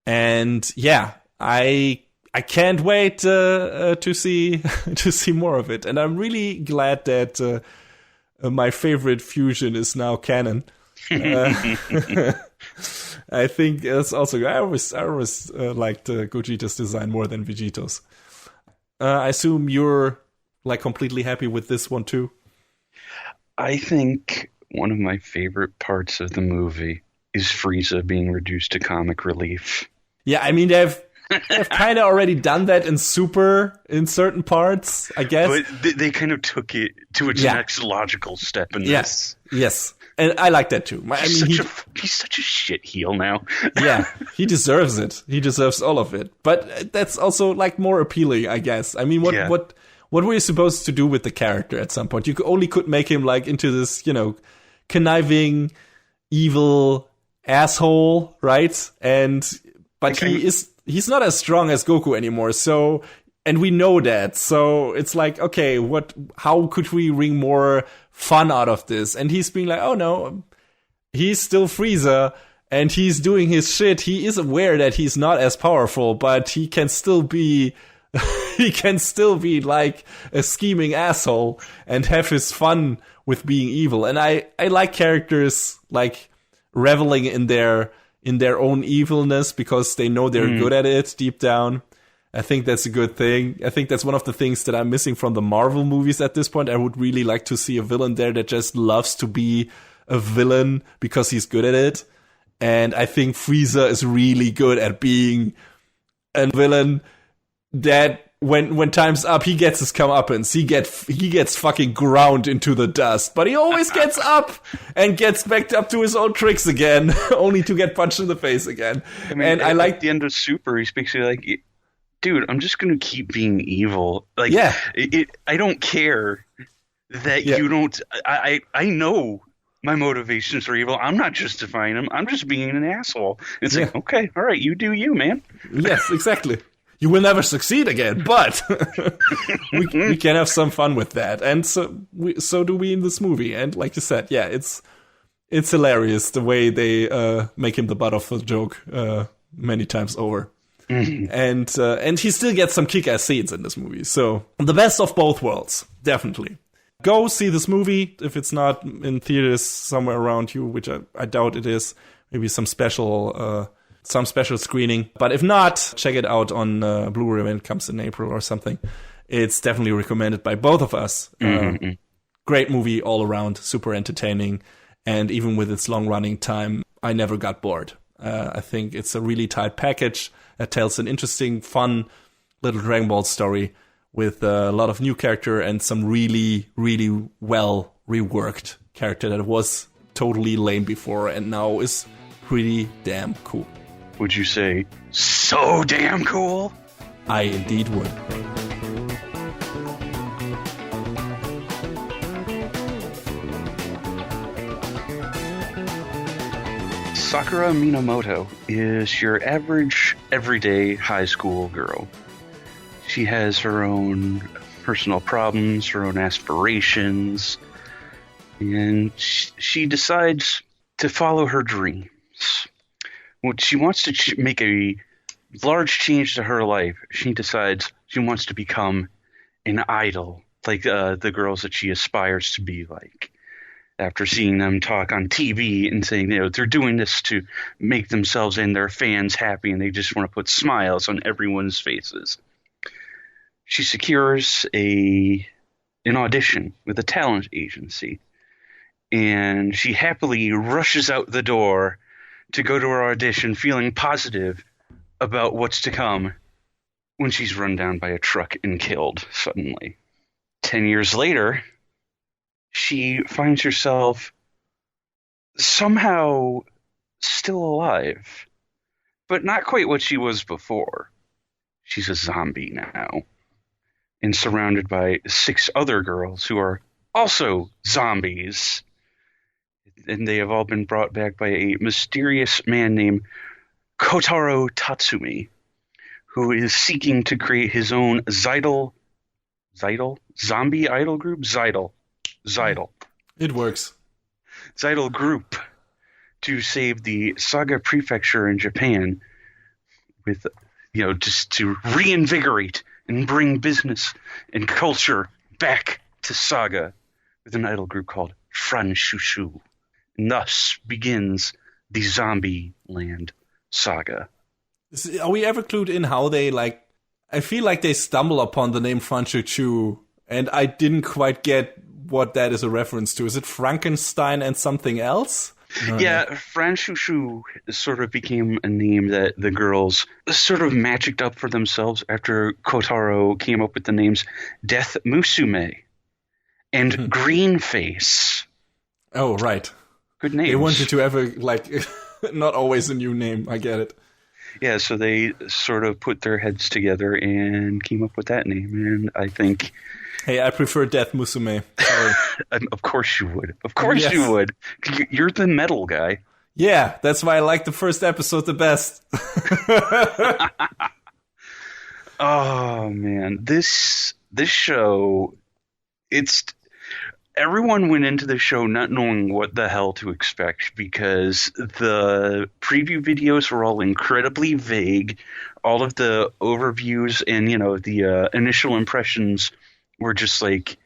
and yeah, I can't wait to see more of it. And I'm really glad that my favorite fusion is now canon. I think it's also. I always liked Gogeta's design more than Vegeto's. I assume you're like completely happy with this one too. I think one of my favorite parts of the movie is Frieza being reduced to comic relief. Yeah, I mean they've kind of already done that in Super in certain parts, I guess. But they kind of took it to its next logical step in this. Yes. And I like that too. He's such a shit heel now. Yeah, he deserves it. He deserves all of it. But that's also like more appealing, I guess. I mean, what were you supposed to do with the character at some point? You could make him like into this, conniving, evil asshole, right? But he's not as strong as Goku anymore. So, and we know that. So it's like, okay, how could we wring more fun out of this? And he's being like, oh no, he's still Frieza and he's doing his shit. He is aware that he's not as powerful, but he can still be like a scheming asshole and have his fun with being evil. And I like characters like reveling in their own evilness because they know they're good at it deep down. I think that's a good thing. I think that's one of the things that I'm missing from the Marvel movies at this point. I would really like to see a villain there that just loves to be a villain because he's good at it. And I think Frieza is really good at being a villain that when time's up, he gets his comeuppance. He gets fucking ground into the dust, but he always gets up and gets back up to his old tricks again, only to get punched in the face again. I mean, and I like the end of Super. He's basically like, dude, I'm just going to keep being evil. Like, I don't care that you don't. I know my motivations are evil. I'm not justifying them. I'm just being an asshole. It's like, okay, all right, you do you, man. Yes, exactly. You will never succeed again, but we can have some fun with that. And so do we in this movie. And like you said, it's hilarious the way they make him the butt of the joke many times over. Mm-hmm. And he still gets some kick-ass scenes in this movie. So the best of both worlds, definitely. Go see this movie if it's not in theaters somewhere around you, which I doubt it is. Maybe some special screening. But if not, check it out on Blu-ray when it comes in April or something. It's definitely recommended by both of us. Great movie all around, super entertaining. And even with its long-running time, I never got bored. I think it's a really tight package that tells an interesting, fun little Dragon Ball story with a lot of new character and some really, really well reworked character that was totally lame before and now is pretty damn cool. Would you say, so damn cool? I indeed would. Sakura Minamoto is your average, everyday high school girl. She has her own personal problems, her own aspirations, and she decides to follow her dreams. When she wants to make a large change to her life, she decides she wants to become an idol, like the girls that she aspires to be like. After seeing them talk on TV and saying, they're doing this to make themselves and their fans happy, and they just want to put smiles on everyone's faces. She secures an audition with a talent agency, and she happily rushes out the door to go to her audition feeling positive about what's to come when she's run down by a truck and killed suddenly. 10 years later, she finds herself somehow still alive, but not quite what she was before. She's a zombie now, and surrounded by 6 other girls who are also zombies. And they have all been brought back by a mysterious man named Kotaro Tatsumi, who is seeking to create his own zombie idol group? Zydle. It works. Zydle group to save the Saga Prefecture in Japan with, just to reinvigorate and bring business and culture back to Saga with an idol group called Franshushu. And thus begins the Zombie Land Saga. Are we ever clued in how they, I feel like they stumble upon the name Franshushu, and I didn't quite get what that is a reference to. Is it Frankenstein and something else? Yeah, Franshushu sort of became a name that the girls sort of magicked up for themselves after Kotaro came up with the names Death Musume and Green Face. Oh, right. Good names. They wanted to have not always a new name. I get it. Yeah, so they sort of put their heads together and came up with that name, and I think... Hey, I prefer Death Musume. Sorry. Of course you would. Of course you would. You're the metal guy. Yeah, that's why I like the first episode the best. Oh, man. This show, everyone went into the show not knowing what the hell to expect because the preview videos were all incredibly vague. All of the overviews and, the initial impressions were just like,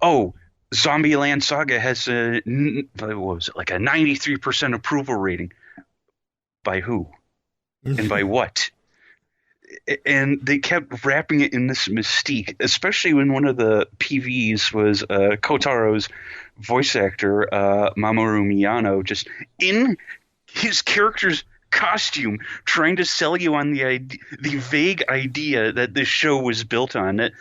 oh, Zombie Land Saga has a 93% approval rating. By who? And by what? And they kept wrapping it in this mystique, especially when one of the PVs was Kotaro's voice actor, Mamoru Miyano, just in his character's costume, trying to sell you on the vague idea that this show was built on. That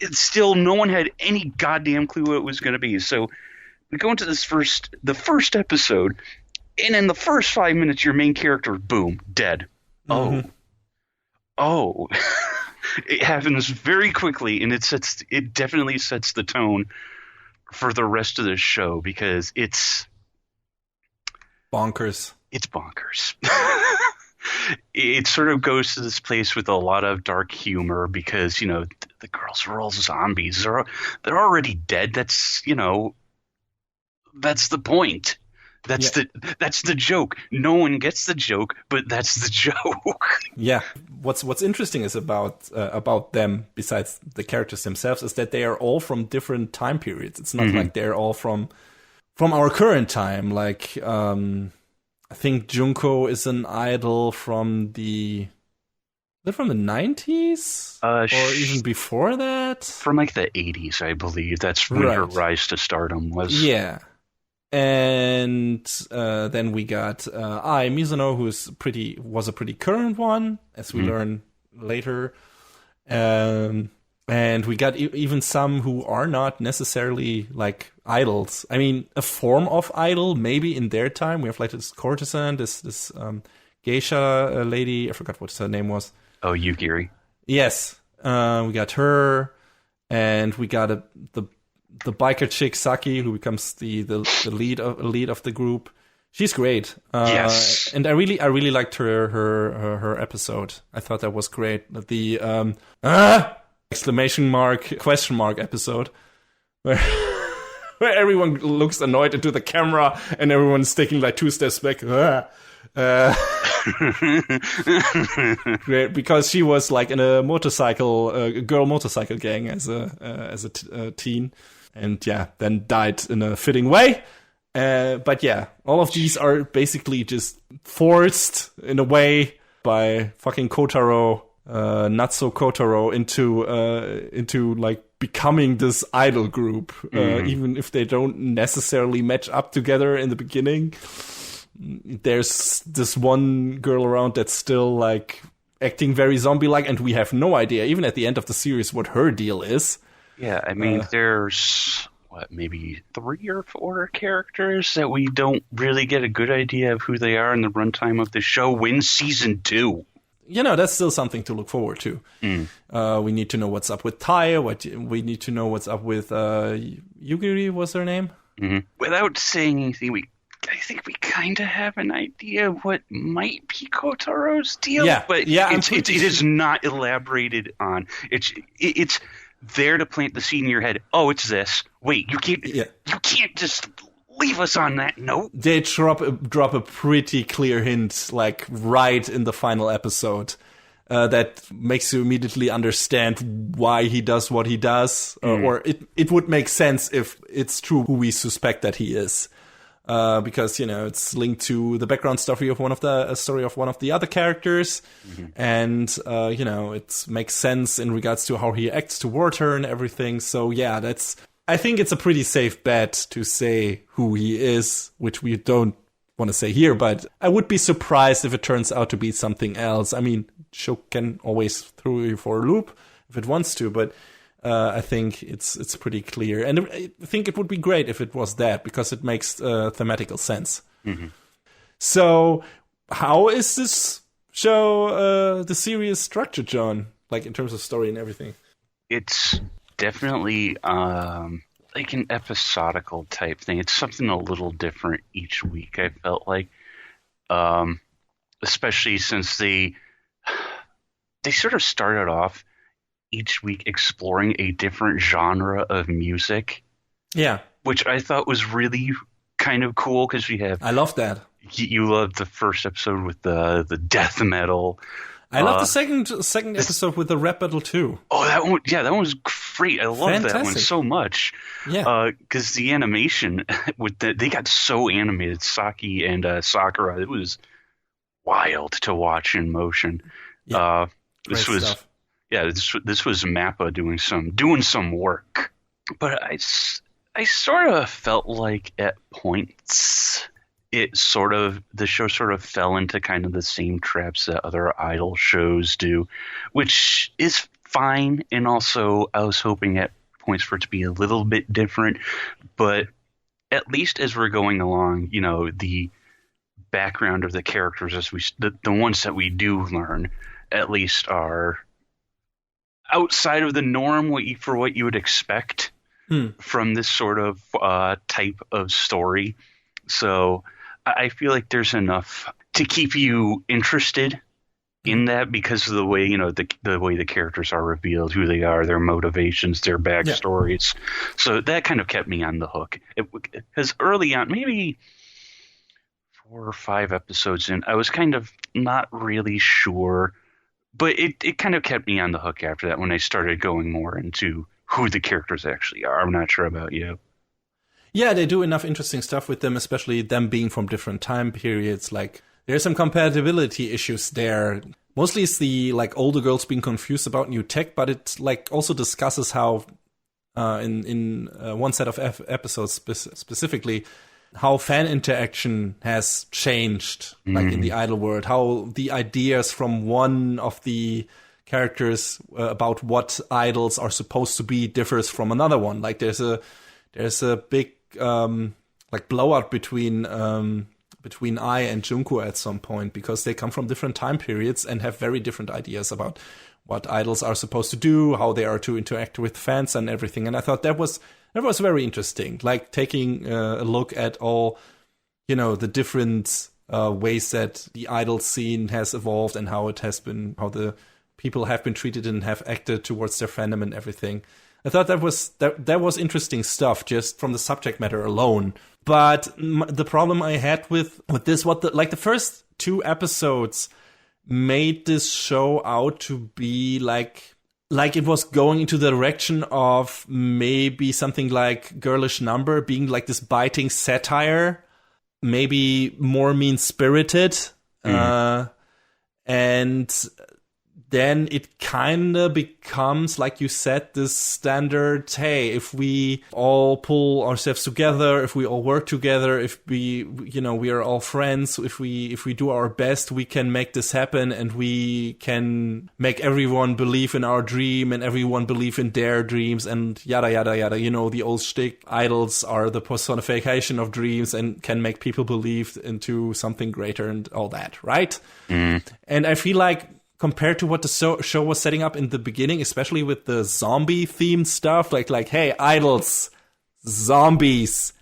it's still no one had any goddamn clue what it was going to be. So we go into the first episode, and in the first 5 minutes, your main character, boom, dead. Mm-hmm. Oh, it happens very quickly, and it definitely sets the tone for the rest of the show because it's bonkers. It's bonkers. It sort of goes to this place with a lot of dark humor because, the girls are all zombies. They're already dead. That's the point. That's the joke. No one gets the joke, but that's the joke. Yeah. What's interesting is about them, besides the characters themselves, is that they are all from different time periods. It's not like they're all from our current time. Like I think Junko is an idol from the 90s? Or even before that? From the 80s, I believe. That's when her rise to stardom was. Yeah. And then we got Ai Mizuno, who was a pretty current one, as we learn later. And we got even some who are not necessarily like idols. I mean, a form of idol, maybe in their time. We have like this courtesan, this geisha lady. I forgot what her name was. Oh, Yugiri. Yes. We got her, and we got the biker chick Saki, who becomes the lead of the group. She's great. Yes. And I really liked her episode. I thought that was great. The exclamation mark, question mark episode where where everyone looks annoyed into the camera and everyone's taking like 2 steps back. Great, because she was like in a girl motorcycle gang as a teen, and then died in a fitting way. But all of these are basically just forced in a way by fucking Kotaro, Natsu Kotaro, into like becoming this idol group, even if they don't necessarily match up together in the beginning. There's this one girl around that's still like acting very zombie-like, and we have no idea, even at the end of the series, what her deal is. Yeah, I mean, there's maybe 3 or 4 characters that we don't really get a good idea of who they are in the runtime of the show. When season 2? That's still something to look forward to. We need to know what's up with Tai. We need to know what's up with Yugiri, was her name? Mm-hmm. Without saying anything, I think we kind of have an idea of what might be Kotaro's deal. But it is not elaborated on. It's there to plant the seed in your head. Oh, it's this. Wait, you can't just leave us on that note. They drop a pretty clear hint, like right in the final episode, that makes you immediately understand why he does what he does, or it would make sense if it's true who we suspect that he is. Because it's linked to the background story of one of the other characters, and it makes sense in regards to how he acts toward her and everything. So I think it's a pretty safe bet to say who he is, which we don't want to say here. But I would be surprised if it turns out to be something else. I mean, show can always throw you for a loop if it wants to, but. I think it's pretty clear, and I think it would be great if it was that, because it makes thematical sense. So, how is this show, the series structured, John? Like in terms of story and everything? It's definitely like an episodical type thing. It's something a little different each week. I felt like, especially since they sort of started off each week exploring a different genre of music. Yeah. Which I thought was really kind of cool, because I love that. You loved the first episode with the death metal. I love the second episode with the rap battle too. Oh, that one was great. I love that one so much. Yeah. Because the animation they got so animated, Saki and Sakura. It was wild to watch in motion. Yeah. This was stuff. This was Mappa doing some work, but I sort of felt like at points the show sort of fell into kind of the same traps that other idol shows do, which is fine. And also, I was hoping at points for it to be a little bit different, but at least as we're going along, the background of the characters the ones that we do learn at least are outside of the norm for what you would expect from this sort of type of story. So I feel like there's enough to keep you interested in that, because of the way, the way the characters are revealed, who they are, their motivations, their backstories. Yeah. So that kind of kept me on the hook. Because early on, maybe 4 or 5 episodes in, I was kind of not really sure. But it kind of kept me on the hook after that, when I started going more into who the characters actually are. I'm not sure about you. Yeah, they do enough interesting stuff with them, especially them being from different time periods. Like, there's some compatibility issues there. Mostly it's the older girls being confused about new tech, but it also discusses how in one set of episodes specifically, how fan interaction has changed, in the idol world, how the ideas from one of the characters about what idols are supposed to be differs from another one. Like there's a big blowout between Ai and Junko at some point, because they come from different time periods and have very different ideas about what idols are supposed to do, how they are to interact with fans and everything. And I thought that was very interesting, like taking a look at all, the different ways that the idol scene has evolved and how the people have been treated and have acted towards their fandom and everything. I thought that was interesting stuff just from the subject matter alone. But the problem I had with this, the first 2 episodes made this show out to be like it was going into the direction of maybe something like Girlish Number, being like this biting satire, maybe more mean-spirited. And then it kind of becomes, like you said, this standard, hey, if we all pull ourselves together, if we all work together, if we are all friends, if we do our best, we can make this happen, and we can make everyone believe in our dream and everyone believe in their dreams, and yada, yada, yada. The old shtick, idols are the personification of dreams and can make people believe into something greater and all that, right? And I feel like, compared to what the show was setting up in the beginning, especially with the zombie-themed stuff, like, hey, idols, zombies,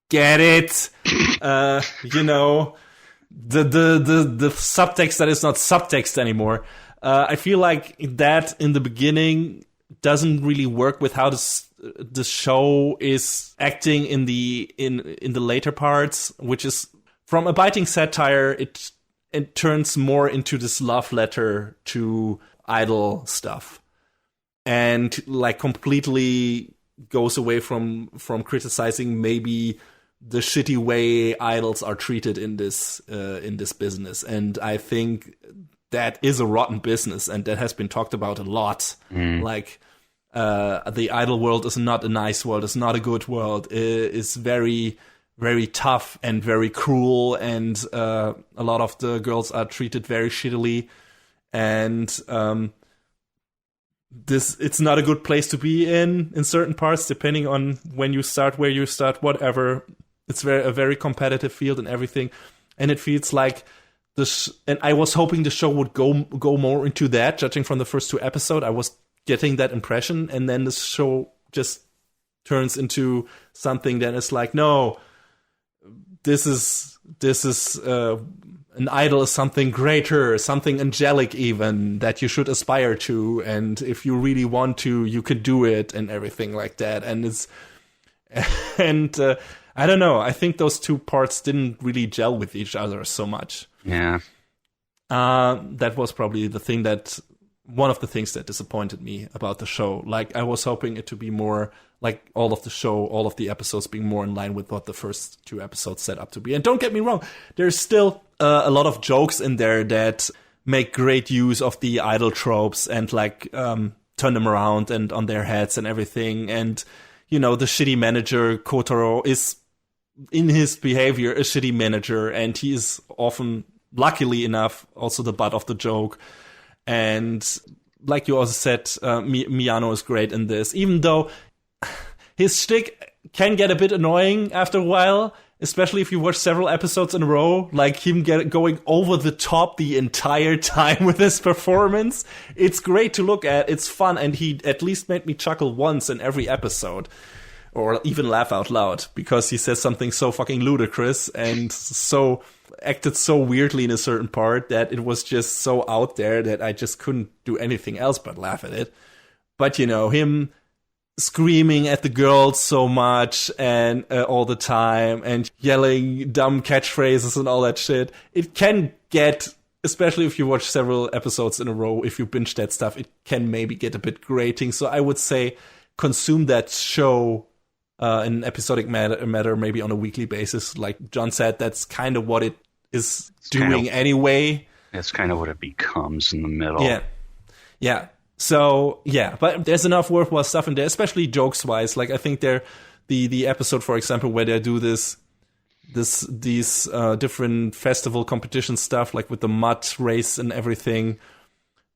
get it? The subtext that is not subtext anymore. I feel like that in the beginning doesn't really work with how the show is acting in the later parts, which is from a biting satire. It turns more into this love letter to idol stuff, and like completely goes away from criticizing maybe the shitty way idols are treated in this business. And I think that is a rotten business, and that has been talked about a lot. Like the idol world is not a nice world, it's not a good world, it's very, very tough and very cruel, and a lot of the girls are treated very shittily, and it's not a good place to be in certain parts, depending on when you start, where you start, whatever. It's a very competitive field and everything, and it feels like this. And I was hoping the show would go more into that. Judging from the first 2 episodes, I was getting that impression, and then the show just turns into something that is like, no, this is an idol is something greater, something angelic even, that you should aspire to, and if you really want to, you can do it, and everything like that. And I don't know, I think those 2 parts didn't really gel with each other so much. Yeah. That was probably one of the things that disappointed me about the show. Like, I was hoping it to be more like all of the episodes being more in line with what the first 2 episodes set up to be. And don't get me wrong, there's still a lot of jokes in there that make great use of the idol tropes and like turn them around and on their heads and everything. And, the shitty manager, Kotaro, is in his behavior a shitty manager, and he is often, luckily enough, also the butt of the joke. And like you also said, Miyano is great in this, even though his shtick can get a bit annoying after a while, especially if you watch several episodes in a row, like him going over the top the entire time with his performance. It's great to look at, it's fun, and he at least made me chuckle once in every episode, or even laugh out loud, because he says something so fucking ludicrous and acted so weirdly in a certain part that it was just so out there that I just couldn't do anything else but laugh at it. But him screaming at the girls so much and all the time, and yelling dumb catchphrases and all that shit, it can get, especially if you watch several episodes in a row, if you binge that stuff, it can maybe get a bit grating. So I would say consume that show in an episodic matter, maybe on a weekly basis. Like John said, that's kind of what it is doing anyway. That's kind of what it becomes in the middle. Yeah. So, yeah, but there's enough worthwhile stuff in there, especially jokes-wise. Like, I think the episode, for example, where they do these different festival competition stuff, like with the mud race and everything.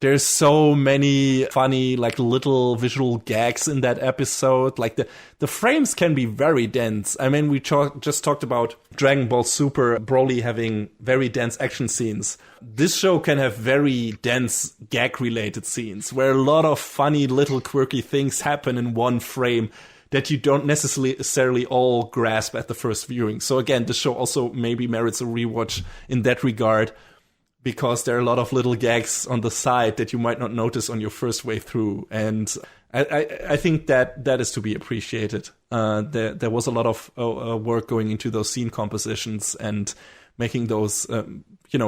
There's so many funny, like, little visual gags in that episode. Like, the frames can be very dense. I mean, we just talked about Dragon Ball Super, Broly having very dense action scenes. This show can have very dense gag-related scenes, where a lot of funny little quirky things happen in one frame that you don't necessarily all grasp at the first viewing. So again, the show also maybe merits a rewatch in that regard, because there are a lot of little gags on the side that you might not notice on your first way through. And I think that is to be appreciated. There was a lot of work going into those scene compositions and making those,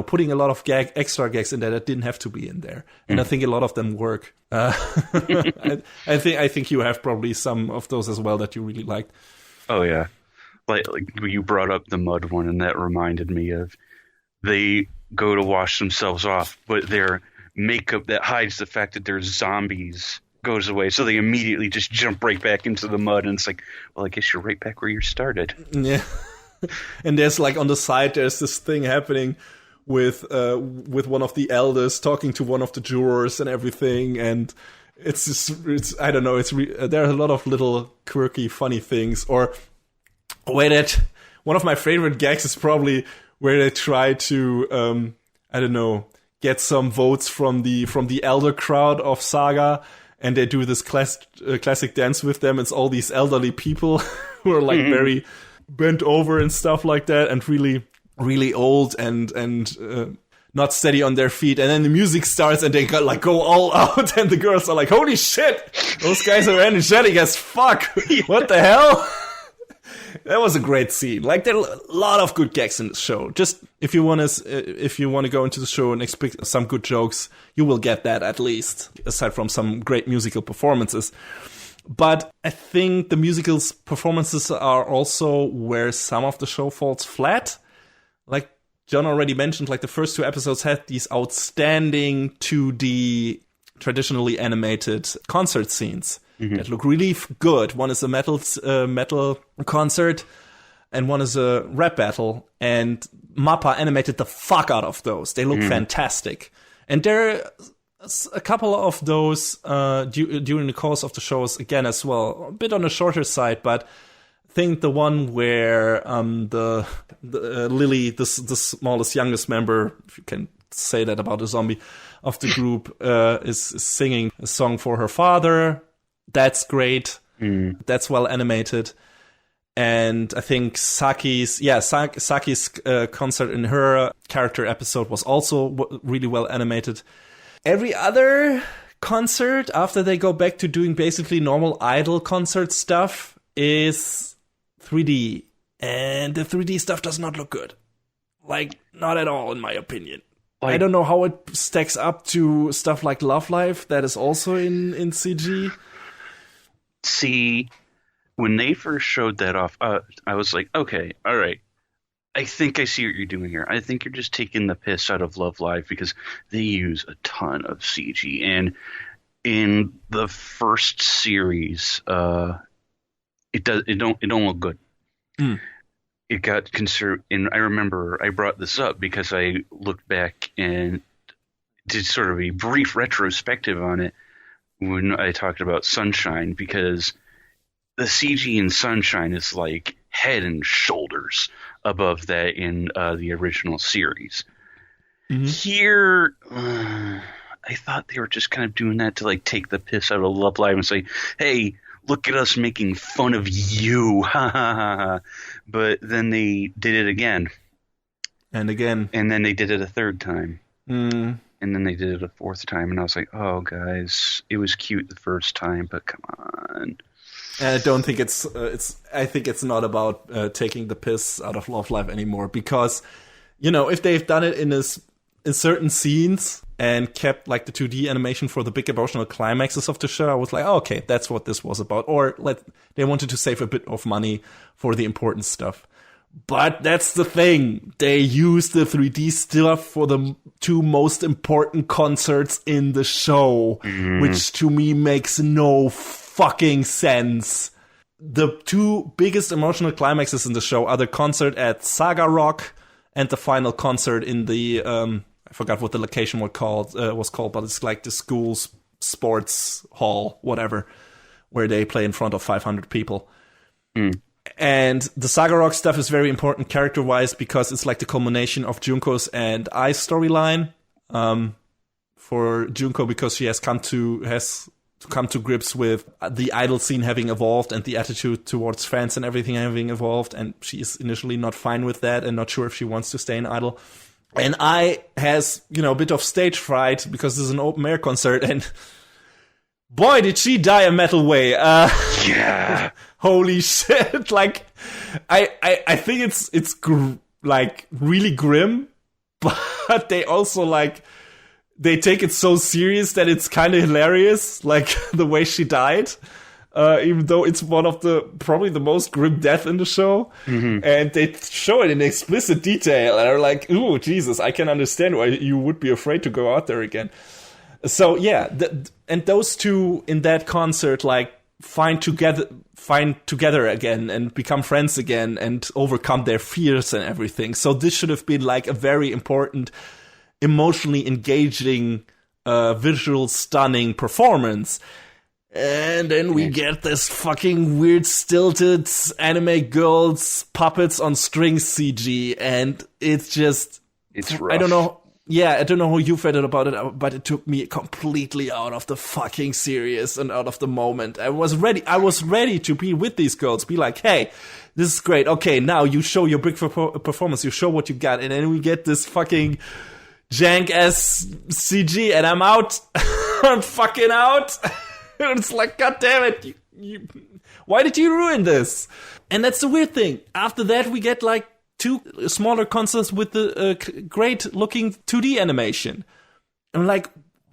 putting a lot of extra gags in there that didn't have to be in there. And I think a lot of them work. I think you have probably some of those as well that you really liked. Oh, yeah. Like you brought up the mud one, and that reminded me of they go to wash themselves off, but their makeup that hides the fact that they're zombies goes away, so they immediately just jump right back into the mud, and it's like, well, I guess you're right back where you started. Yeah. And there's like on the side, there's this thing happening with one of the elders talking to one of the jurors and everything, and I don't know, there are a lot of little quirky, funny things. Or one of my favorite gags is probably where they try to get some votes from the elder crowd of Saga, and they do this classic dance with them. It's all these elderly people who are like very bent over and stuff like that, and really, really old and not steady on their feet. And then the music starts, and they go all out, and the girls are like, "Holy shit, those guys are energetic as fuck! What the hell?" That was a great scene. Like, there are a lot of good gags in the show. Just if you want to go into the show and expect some good jokes, you will get that at least, aside from some great musical performances. But I think the musical performances are also where some of the show falls flat. Like John already mentioned, like the first two episodes had these outstanding 2D, traditionally animated concert scenes that look really good. One is a metal concert, and one is a rap battle. And MAPPA animated the fuck out of those. They look fantastic. And there are a couple of those during the course of the shows again as well, a bit on the shorter side, but I think the one where the Lily, the smallest, youngest member, if you can say that about a zombie, of the group, is singing a song for her father. That's great. That's well animated. And I think Saki's concert in her character episode was also really well animated. Every other concert, after they go back to doing basically normal idol concert stuff, is 3D. And the 3D stuff does not look good. Like, not at all, in my opinion. I don't know how it stacks up to stuff like Love Life, that is also in CG. See, when they first showed that off, I was like, okay, all right. I think I see what you're doing here. I think you're just taking the piss out of Love Live, because they use a ton of CG. And in the first series, it don't look good. It got conserved, and I remember I brought this up because I looked back and did sort of a brief retrospective on it when I talked about Sunshine, because the CG in Sunshine is like head and shoulders above that in the original series. Here, I thought they were just kind of doing that to like take the piss out of Love Live and say, "Hey, look at us making fun of you." But then they did it again. And again. And then they did it a third time. And then they did it a fourth time. And I was like, oh, guys, it was cute the first time, but come on. And I don't think I think it's not about taking the piss out of Love Live anymore. Because, if they've done it in certain scenes and kept like the 2D animation for the big emotional climaxes of the show, I was like, oh, okay, that's what this was about. Or they wanted to save a bit of money for the important stuff. But that's the thing. They use the 3D stuff for the two most important concerts in the show, which to me makes no fucking sense. The two biggest emotional climaxes in the show are the concert at Saga Rock and the final concert in the I forgot what the location was called, but it's like the school's sports hall, whatever, where they play in front of 500 people. And the Saga Rock stuff is very important character-wise because it's like the culmination of Junko's and Ai's storyline. For Junko, because she has come to grips with the idol scene having evolved and the attitude towards fans and everything having evolved. And she is initially not fine with that and not sure if she wants to stay an idol. And I has, a bit of stage fright because this is an open air concert, and boy, did she die a metal way. Yeah. Holy shit. Like, I think it's really grim, but they also, they take it so serious that it's kind of hilarious, like, the way she died. Even though it's one of probably the most grim death in the show. Mm-hmm. And they show it in explicit detail and are like, ooh, Jesus, I can understand why you would be afraid to go out there again. So yeah, and those two in that concert, find together again and become friends again and overcome their fears and everything. So this should have been a very important, emotionally engaging, visual stunning performance. And then we get this fucking weird stilted anime girls puppets on strings CG, and it's rough. I don't know. Yeah, I don't know how you felt about it, but it took me completely out of the fucking series and out of the moment. I was ready to be with these girls, be like, hey, this is great. Okay, now you show your big performance, you show what you got, and then we get this fucking jank-ass CG, and I'm out. I'm fucking out. It's like, God damn it, why did you ruin this? And that's the weird thing. After that, we get two smaller concerts with the great looking 2D animation. I'm like,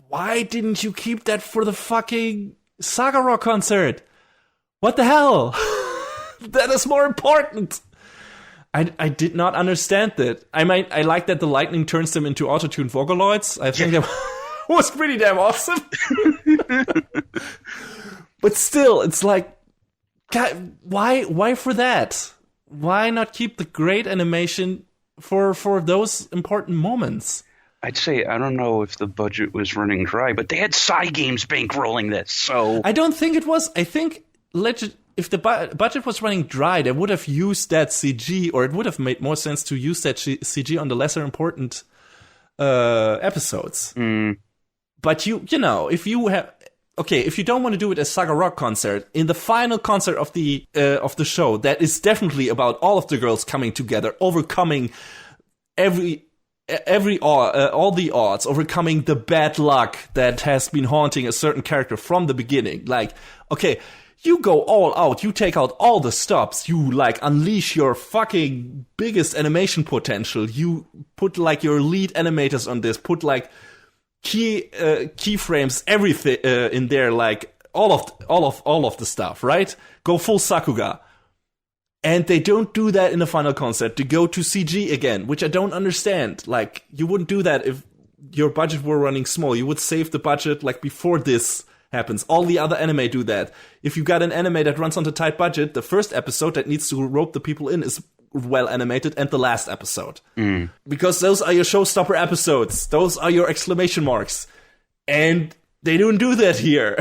why didn't you keep that for the fucking Saga Rock concert? What the hell? That is more important. I did not understand that. I like that the lightning turns them into auto-tuned Vocaloids. I think that was pretty damn awesome. But still, it's like, God, why for that? Why not keep the great animation for those important moments? I'd say, I don't know if the budget was running dry, but they had Cygames bankrolling this, so... I don't think it was. I think if the budget was running dry, they would have used that CG, or it would have made more sense to use that CG on the lesser important episodes. Mm. But if you have... Okay, if you don't want to do it as Saga Rock concert, in the final concert of the show, that is definitely about all of the girls coming together, overcoming all the odds, overcoming the bad luck that has been haunting a certain character from the beginning. Okay, you go all out, you take out all the stops, you unleash your fucking biggest animation potential, you put your lead animators on this, put keyframes, everything in there, all of the stuff, right? Go full Sakuga. And they don't do that in the final concert. They go to CG again, which I don't understand. You wouldn't do that if your budget were running small. You would save the budget before this happens. All the other anime do that. If you got an anime that runs on a tight budget, the first episode that needs to rope the people in is well animated, and the last episode. Mm. Because those are your showstopper episodes. Those are your exclamation marks. And they don't do that here.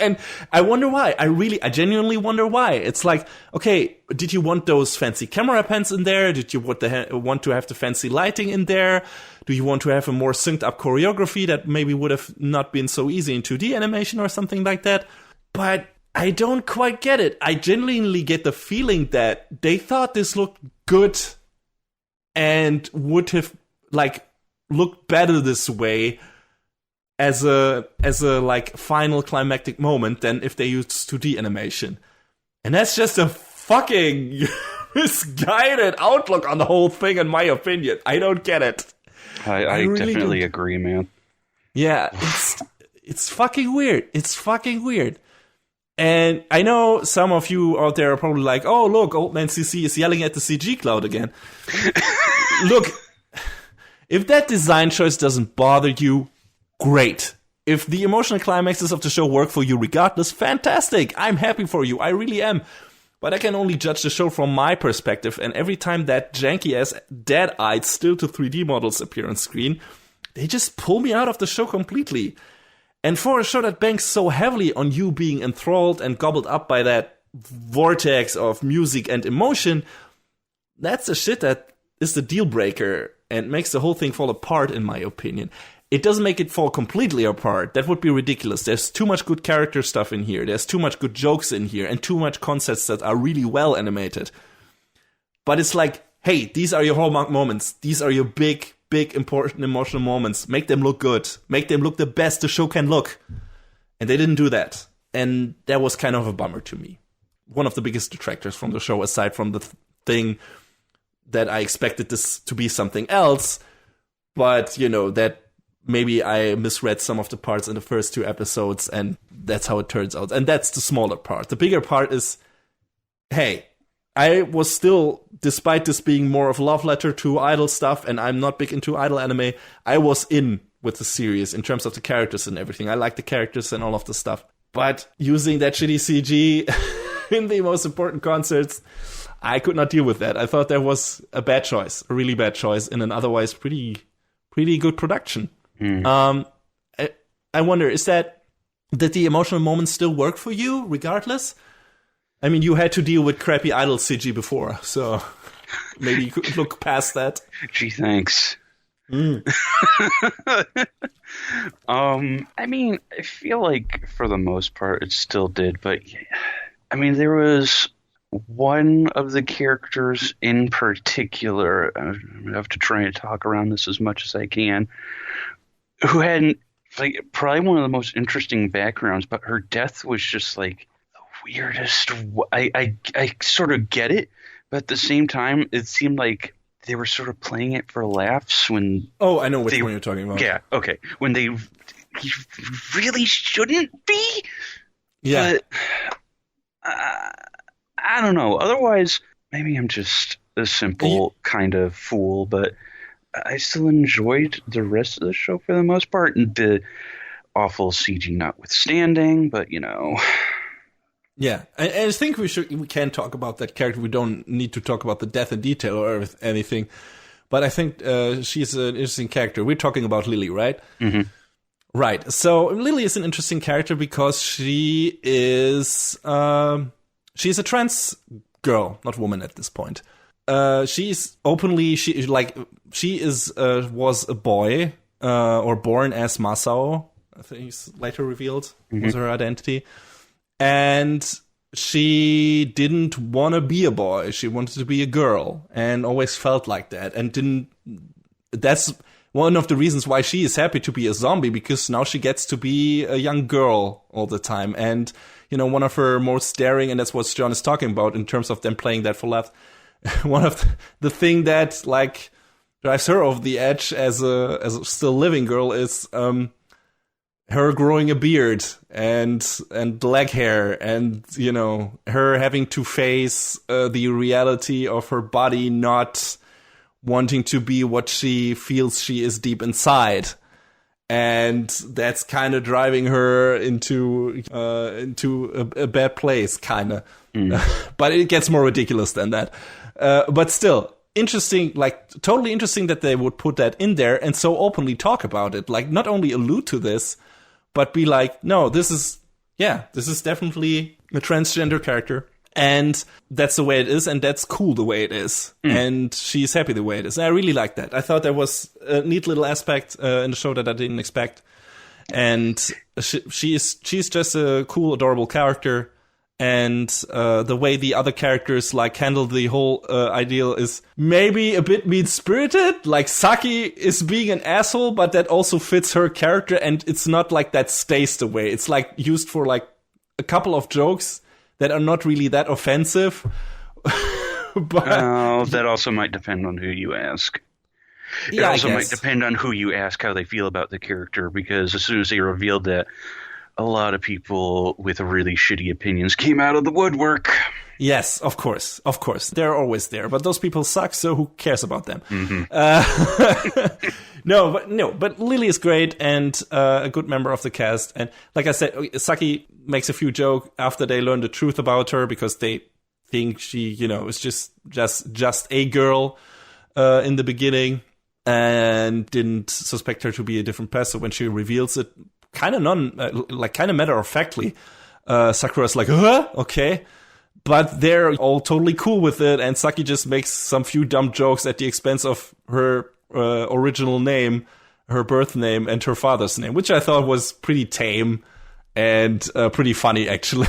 And I wonder why. I genuinely wonder why. It's okay, did you want those fancy camera pans in there? Did you want to have the fancy lighting in there? Do you want to have a more synced up choreography that maybe would have not been so easy in 2D animation or something like that? But I don't quite get it. I genuinely get the feeling that they thought this looked good and would have looked better this way as a final climactic moment than if they used 2D animation. And that's just a fucking misguided outlook on the whole thing, in my opinion. I don't get it. I really definitely agree, man. Yeah, it's fucking weird. It's fucking weird. And I know some of you out there are probably like, oh, look, Old Man CC is yelling at the CG cloud again. Look, if that design choice doesn't bother you, great. If the emotional climaxes of the show work for you regardless, fantastic. I'm happy for you. I really am. But I can only judge the show from my perspective, and every time that janky-ass, dead-eyed, still-to-3D models appear on screen, they just pull me out of the show completely. And for a show that banks so heavily on you being enthralled and gobbled up by that vortex of music and emotion, that's the shit that is the deal breaker and makes the whole thing fall apart, in my opinion. it doesn't make it fall completely apart. That would be ridiculous. There's too much good character stuff in here. There's too much good jokes in here and too much concepts that are really well animated. But it's like, hey, these are your hallmark moments. These are your big, important emotional moments. Make them look good. Make them look the best the show can look. And they didn't do that. And that was kind of a bummer to me. One of the biggest detractors from the show, aside from the thing that I expected this to be something else. But, that maybe I misread some of the parts in the first 2 episodes, and that's how it turns out. And that's the smaller part. The bigger part is, hey, I was still, despite this being more of a love letter to idol stuff, and I'm not big into idol anime, I was in with the series in terms of the characters and everything. I like the characters and all of the stuff. But using that shitty CG in the most important concerts, I could not deal with that. I thought that was a bad choice, a really bad choice in an otherwise pretty good production. I wonder, did the emotional moments still work for you regardless? I mean, you had to deal with crappy idol CG before, so maybe you could look past that. Gee, thanks. I mean, I feel like for the most part it still did, but I mean, there was one of the characters in particular, I'm gonna have to try and talk around this as much as I can, who had probably one of the most interesting backgrounds, but her death was just the weirdest. I sort of get it, but at the same time, it seemed like they were sort of playing it for laughs when. Oh, I know which one you're talking about. Yeah, okay. When he really shouldn't be. Yeah. But, I don't know. Otherwise, maybe I'm just a simple kind of fool, but I still enjoyed the rest of the show for the most part, and the awful CG notwithstanding, but Yeah, and I think we can talk about that character. We don't need to talk about the death in detail or anything, but I think she's an interesting character. We're talking about Lily, right? Mm-hmm. Right. So Lily is an interesting character because she's a trans girl, not woman at this point. She's openly was a boy or born as Masao. I think it's later revealed was her identity, and she didn't want to be a boy. She wanted to be a girl, and always felt like that, and didn't. That's one of the reasons why she is happy to be a zombie, because now she gets to be a young girl all the time, and one of her most daring, and that's what John is talking about in terms of them playing that for laughs. One of the thing that drives her over the edge as a still living girl is her growing a beard and leg hair, and her having to face the reality of her body not wanting to be what she feels she is deep inside. And that's kind of driving her into a bad place, kind of. But it gets more ridiculous than that. But still, interesting, totally interesting that they would put that in there and so openly talk about it. Not only allude to this, but be like, no, this is definitely a transgender character. And that's the way it is, and that's cool the way it is. And she's happy the way it is. And I really like that. I thought that was a neat little aspect in the show that I didn't expect. And she's just a cool, adorable character. And the way the other characters handle the whole ideal is maybe a bit mean-spirited. Saki is being an asshole, but that also fits her character, and it's not that stays the way. It's used for a couple of jokes that are not really that offensive. But that also might depend on who you ask. It also might depend on who you ask how they feel about the character, because as soon as they revealed that, a lot of people with really shitty opinions came out of the woodwork. Yes, of course. They're always there, but those people suck, so who cares about them? Mm-hmm. But Lily is great and a good member of the cast. And like I said, Saki makes a few jokes after they learn the truth about her, because they think she, is just a girl in the beginning, and didn't suspect her to be a different person. When she reveals it, kind of matter of factly, Sakura's like, huh? Okay. But they're all totally cool with it, and Saki just makes some few dumb jokes at the expense of her original name, her birth name and her father's name, which I thought was pretty tame and pretty funny, actually.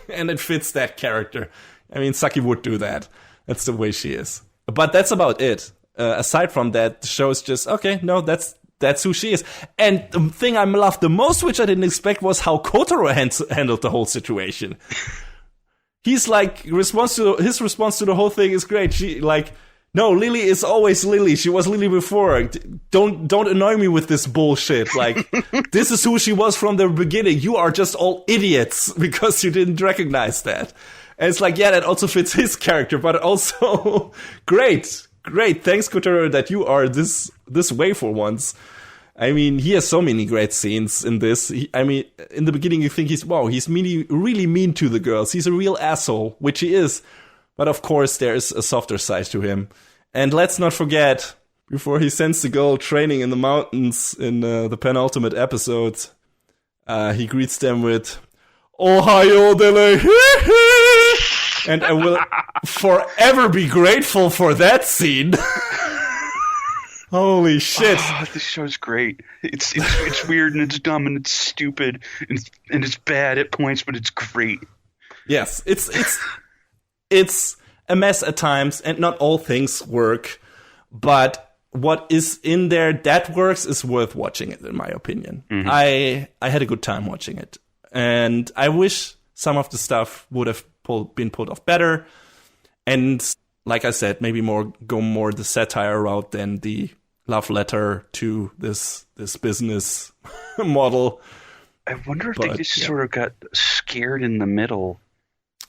And it fits that character. I mean, Saki would do that. That's the way she is. But that's about it. Aside from that, the show is just, okay, no, that's who she is. And the thing I loved the most, which I didn't expect, was how Kotaro handled the whole situation. He's like, his response to the whole thing is great. She like, no, Lily is always Lily. She was Lily before. Don't annoy me with this bullshit. Like, this is who she was from the beginning. You are just all idiots because you didn't recognize that. And it's like, yeah, that also fits his character, but also great. Thanks, Kotaro, that you are this way for once. I mean, he has so many great scenes in this. I mean, in the beginning, you think he's really mean to the girls. He's a real asshole, which he is. But of course, there is a softer side to him. And let's not forget, before he sends the girl training in the mountains in the penultimate episode, he greets them with, Ohio dele. And I will forever be grateful for that scene. Holy shit. Oh, this show's great. It's weird and it's dumb and it's stupid and it's bad at points, but it's great. Yes, it's a mess at times, and not all things work, but what is in there that works is worth watching it, in my opinion. Mm-hmm. I had a good time watching it, and I wish some of the stuff would have been pulled off better, and like I said, maybe go more the satire route than the love letter to this business model. I wonder if they just sort of got scared in the middle.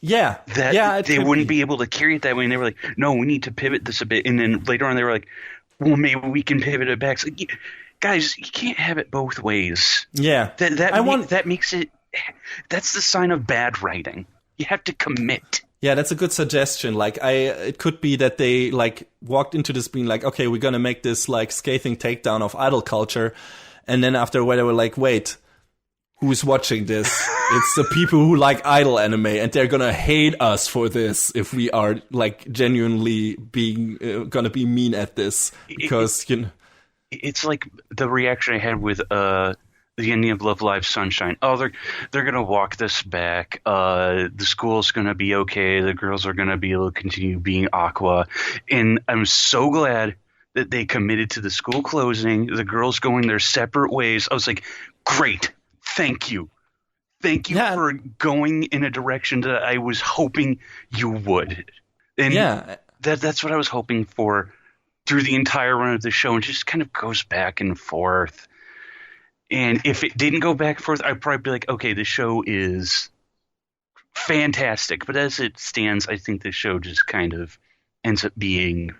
Yeah. They wouldn't be able to carry it that way. And they were like, no, we need to pivot this a bit. And then later on, they were like, well, maybe we can pivot it back. It's like, guys, you can't have it both ways. Yeah. That makes it, that's the sign of bad writing. You have to commit. Yeah, that's a good suggestion. Like, it could be that they like walked into this being like, okay, we're going to make this like scathing takedown of idol culture. And then after a while, they were like, wait, who's watching this? It's the people who like idol anime, and they're gonna hate us for this if we are like genuinely being gonna be mean at this because it's like the reaction I had with the ending of Love Live Sunshine. Oh, they're gonna walk this back. The school's gonna be okay. The girls are gonna be able to continue being Aqua, and I'm so glad that they committed to the school closing. The girls going their separate ways. I was like, great. Thank you for going in a direction that I was hoping you would. And that's what I was hoping for through the entire run of the show, and just kind of goes back and forth. And if it didn't go back and forth, I'd probably be like, okay, the show is fantastic. But as it stands, I think the show just kind of ends up being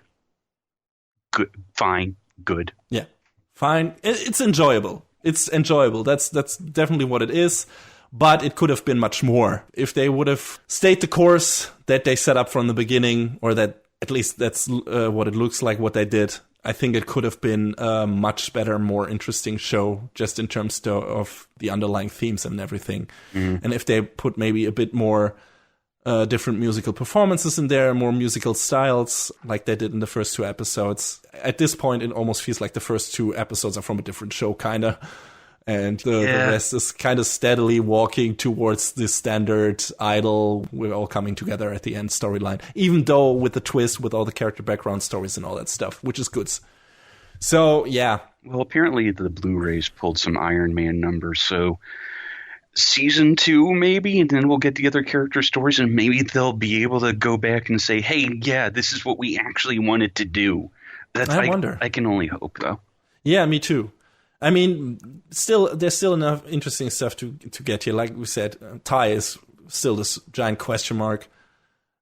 good. Yeah, fine. It's enjoyable. It's enjoyable. That's definitely what it is. But it could have been much more if they would have stayed the course that they set up from the beginning, or that at least that's what it looks like what they did. I think it could have been a much better, more interesting show just in terms of the underlying themes and everything. Mm. And if they put maybe a bit more different musical performances in there, more musical styles like they did in the first two episodes. At this point, it almost feels like the first two episodes are from a different show, kind of. And the rest is kind of steadily walking towards the standard idol, we're all coming together at the end storyline. Even though with the twist, with all the character background stories and all that stuff, which is good. So, yeah. Well, apparently the Blu-rays pulled some Iron Man numbers, so season 2 maybe, and then we'll get the other character stories, and maybe they'll be able to go back and say, hey, yeah, this is what we actually wanted to do. I wonder. I can only hope, though. Yeah, me too. I mean, there's still enough interesting stuff to get here. Like we said, Tai is still this giant question mark.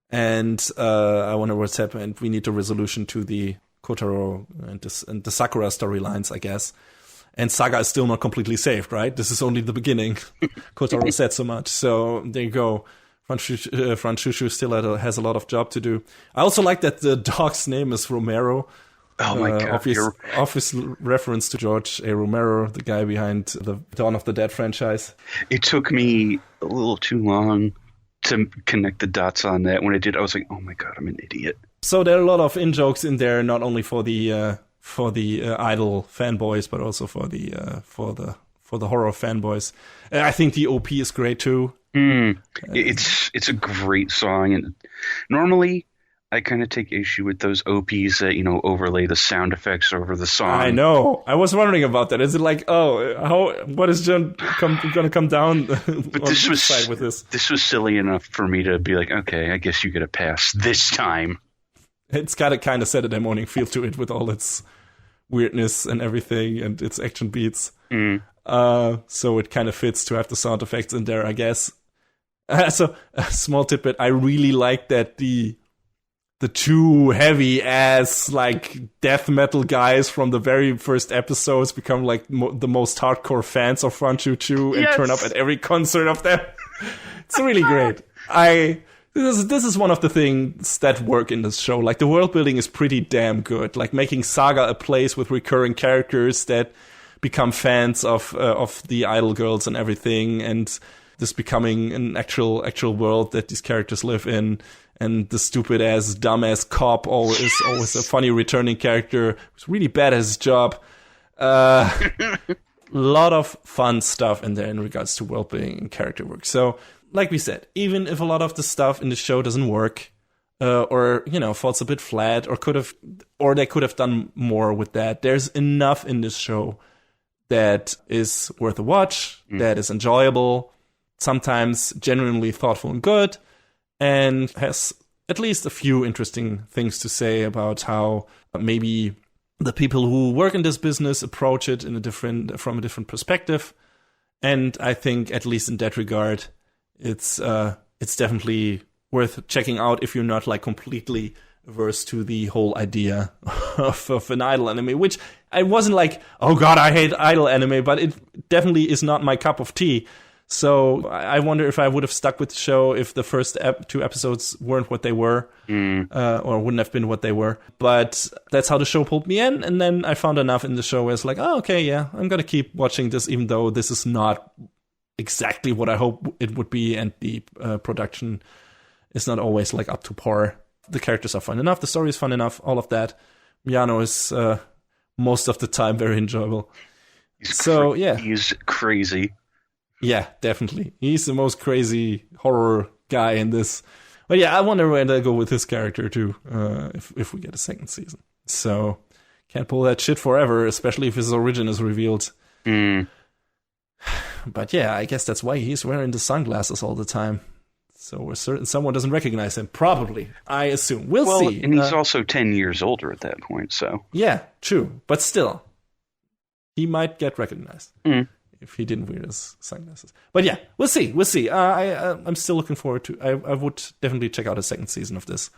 And I wonder what's happened. We need a resolution to the Kotaro and the Sakura storylines, I guess. And Saga is still not completely saved, right? This is only the beginning. Kotaro said so much. So there you go. Franchushu still has a lot of job to do. I also like that the dog's name is Romero. Oh my God. Obvious reference to George A. Romero, the guy behind the Dawn of the Dead franchise. It took me a little too long to connect the dots on that. When I did, I was like, oh my God, I'm an idiot. So there are a lot of in-jokes in there, not only for the idol fanboys, but also for the horror fanboys. I think the OP is great too. It's a great song, and normally I kind of take issue with those OPs that overlay the sound effects over the song. I know. I was wondering about that. Is it like, what is going to come down? But this was side with this? This was silly enough for me to be like, okay, I guess you get a pass this time. It's got a kind of Saturday morning feel to it with all its weirdness and everything and its action beats. So it kind of fits to have the sound effects in there, I guess. So a small tidbit, I really like that the two heavy ass like death metal guys from the very first episodes become like the most hardcore fans of Run Choo Choo and turn up at every concert of them. It's really great. This is one of the things that work in this show. Like the world building is pretty damn good. Like making Saga a place with recurring characters that become fans of the idol girls and everything, and this becoming an actual world that these characters live in. And the stupid ass, dumb ass cop is always a funny returning character who's really bad at his job. Lot of fun stuff in there in regards to world building and character work. So, like we said, even if a lot of the stuff in the show doesn't work, or falls a bit flat, or they could have done more with that, there's enough in this show that is worth a watch, that is enjoyable, sometimes genuinely thoughtful and good, and has at least a few interesting things to say about how maybe the people who work in this business approach it from a different perspective. And I think, at least in that regard, it's definitely worth checking out if you're not like completely averse to the whole idea of an idol anime, which I wasn't like, oh god, I hate idol anime, but it definitely is not my cup of tea. So I wonder if I would have stuck with the show if the first 2 episodes weren't what they were, or wouldn't have been what they were. But that's how the show pulled me in, and then I found enough in the show where it's like, oh, okay, yeah, I'm going to keep watching this, even though this is not exactly what I hope it would be, and the production is not always like up to par. The characters are fun enough, the story is fun enough, all of that. Miyano is most of the time very enjoyable. He's crazy. Yeah, definitely. He's the most crazy horror guy in this. But yeah, I wonder where they go with his character too, if we get a second season. So, can't pull that shit forever, especially if his origin is revealed. But yeah, I guess that's why he's wearing the sunglasses all the time. So we're certain someone doesn't recognize him. Probably, I assume. We'll see. And he's also 10 years older at that point, so. Yeah, true. But still, he might get recognized. If he didn't wear his sunglasses. But yeah, we'll see. I'm still looking forward to. I would definitely check out a second season of this,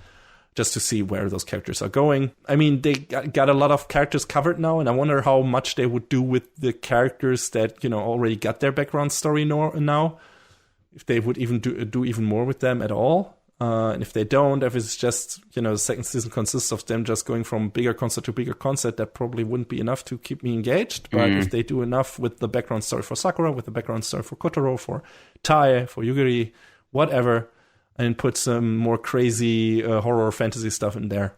just to see where those characters are going. I mean, they got a lot of characters covered now, and I wonder how much they would do with the characters that already got their background story now. If they would even do even more with them at all. And if they don't, if it's just, the second season consists of them just going from bigger concert to bigger concert, that probably wouldn't be enough to keep me engaged. But if they do enough with the background story for Sakura, with the background story for Kotaro, for Tai, for Yugiri, whatever, and put some more crazy horror fantasy stuff in there.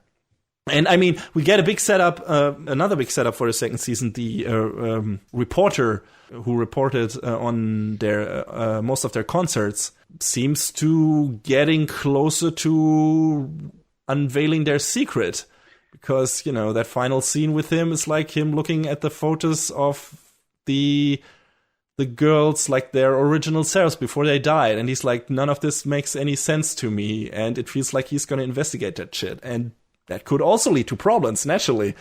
And I mean, we get a big setup, another big setup for the second season. The reporter who reported on their most of their concerts seems to getting closer to unveiling their secret, because that final scene with him is like him looking at the photos of the girls, like their original selves before they died, and he's like, none of this makes any sense to me, and it feels like he's going to investigate that shit, and that could also lead to problems, naturally.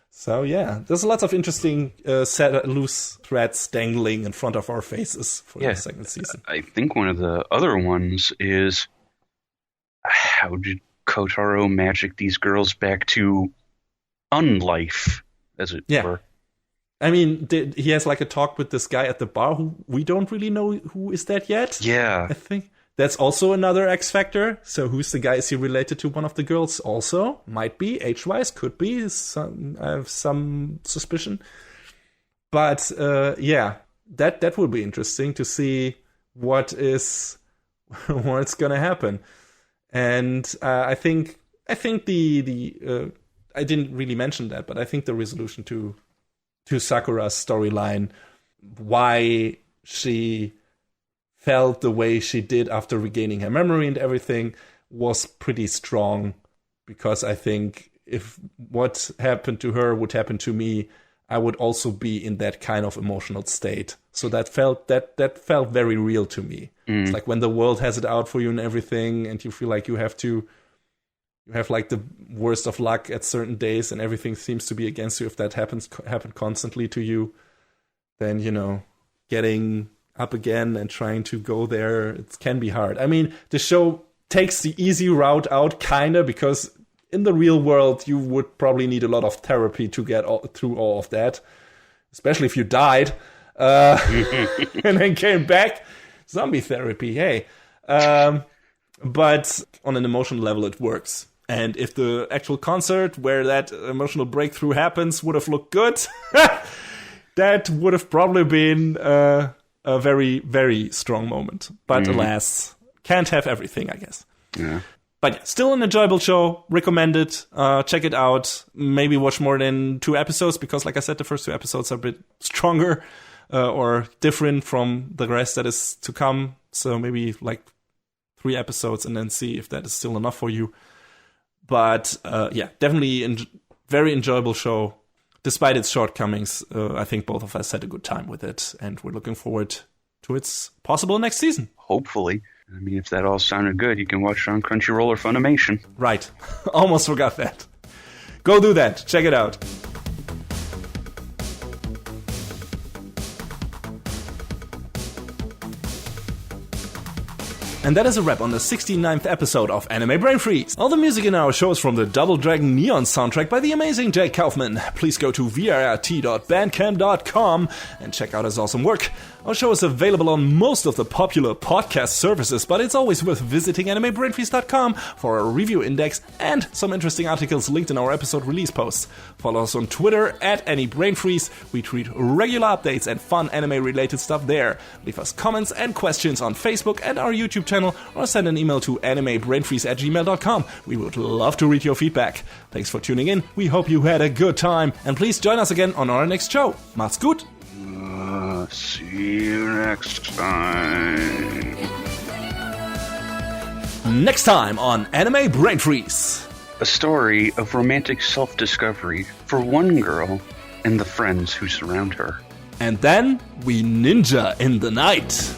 So yeah, there's lots of interesting loose threads dangling in front of our faces for the second season. I think one of the other ones is, how did Kotaro magic these girls back to unlife, as it were? I mean, he has like a talk with this guy at the bar who we don't really know who is that yet. Yeah. I think that's also another X factor. So who's the guy? Is he related to one of the girls also? Might be, age-wise, could be. I have some suspicion. But that will be interesting to see what's going to happen. And I think the I didn't really mention that, but I think the resolution to Sakura's storyline, why she felt the way she did after regaining her memory and everything, was pretty strong, because I think if what happened to her would happen to me, I would also be in that kind of emotional state. So that felt very real to me. It's like when the world has it out for you and everything, and you feel like you have like the worst of luck at certain days, and everything seems to be against you. If that happened constantly to you, then, you know, getting up again and trying to go there, it can be hard. I mean, the show takes the easy route out, kinda, because in the real world, you would probably need a lot of therapy to get through all of that, especially if you died and then came back. Zombie therapy, hey. But on an emotional level, it works. And if the actual concert where that emotional breakthrough happens would have looked good, that would have probably been a very, very strong moment. But alas, can't have everything, I guess. Yeah. But yeah, still an enjoyable show. Recommend it. Check it out. Maybe watch more than 2 episodes, because like I said, the first 2 episodes are a bit stronger or different from the rest that is to come. So maybe like 3 episodes and then see if that is still enough for you. But yeah, definitely very enjoyable show. Despite its shortcomings, I think both of us had a good time with it, and we're looking forward to its possible next season. Hopefully. I mean, if that all sounded good, you can watch it on Crunchyroll or Funimation. Right. Almost forgot that. Go do that. Check it out. And that is a wrap on the 69th episode of Anime Brain Freeze. All the music in our show is from the Double Dragon Neon soundtrack by the amazing Jake Kaufman. Please go to virt.bandcamp.com and check out his awesome work. Our show is available on most of the popular podcast services, but it's always worth visiting animebrainfreeze.com for a review index and some interesting articles linked in our episode release posts. Follow us on Twitter @AnyBrainFreeze. We tweet regular updates and fun anime-related stuff there. Leave us comments and questions on Facebook and our YouTube channel, or send an email to animebrainfreeze@gmail.com. We would love to read your feedback. Thanks for tuning in. We hope you had a good time. And please join us again on our next show. Macht's gut! See you next time. Next time on Anime Brain Freeze. A story of romantic self-discovery for one girl and the friends who surround her. And then we ninja in the night.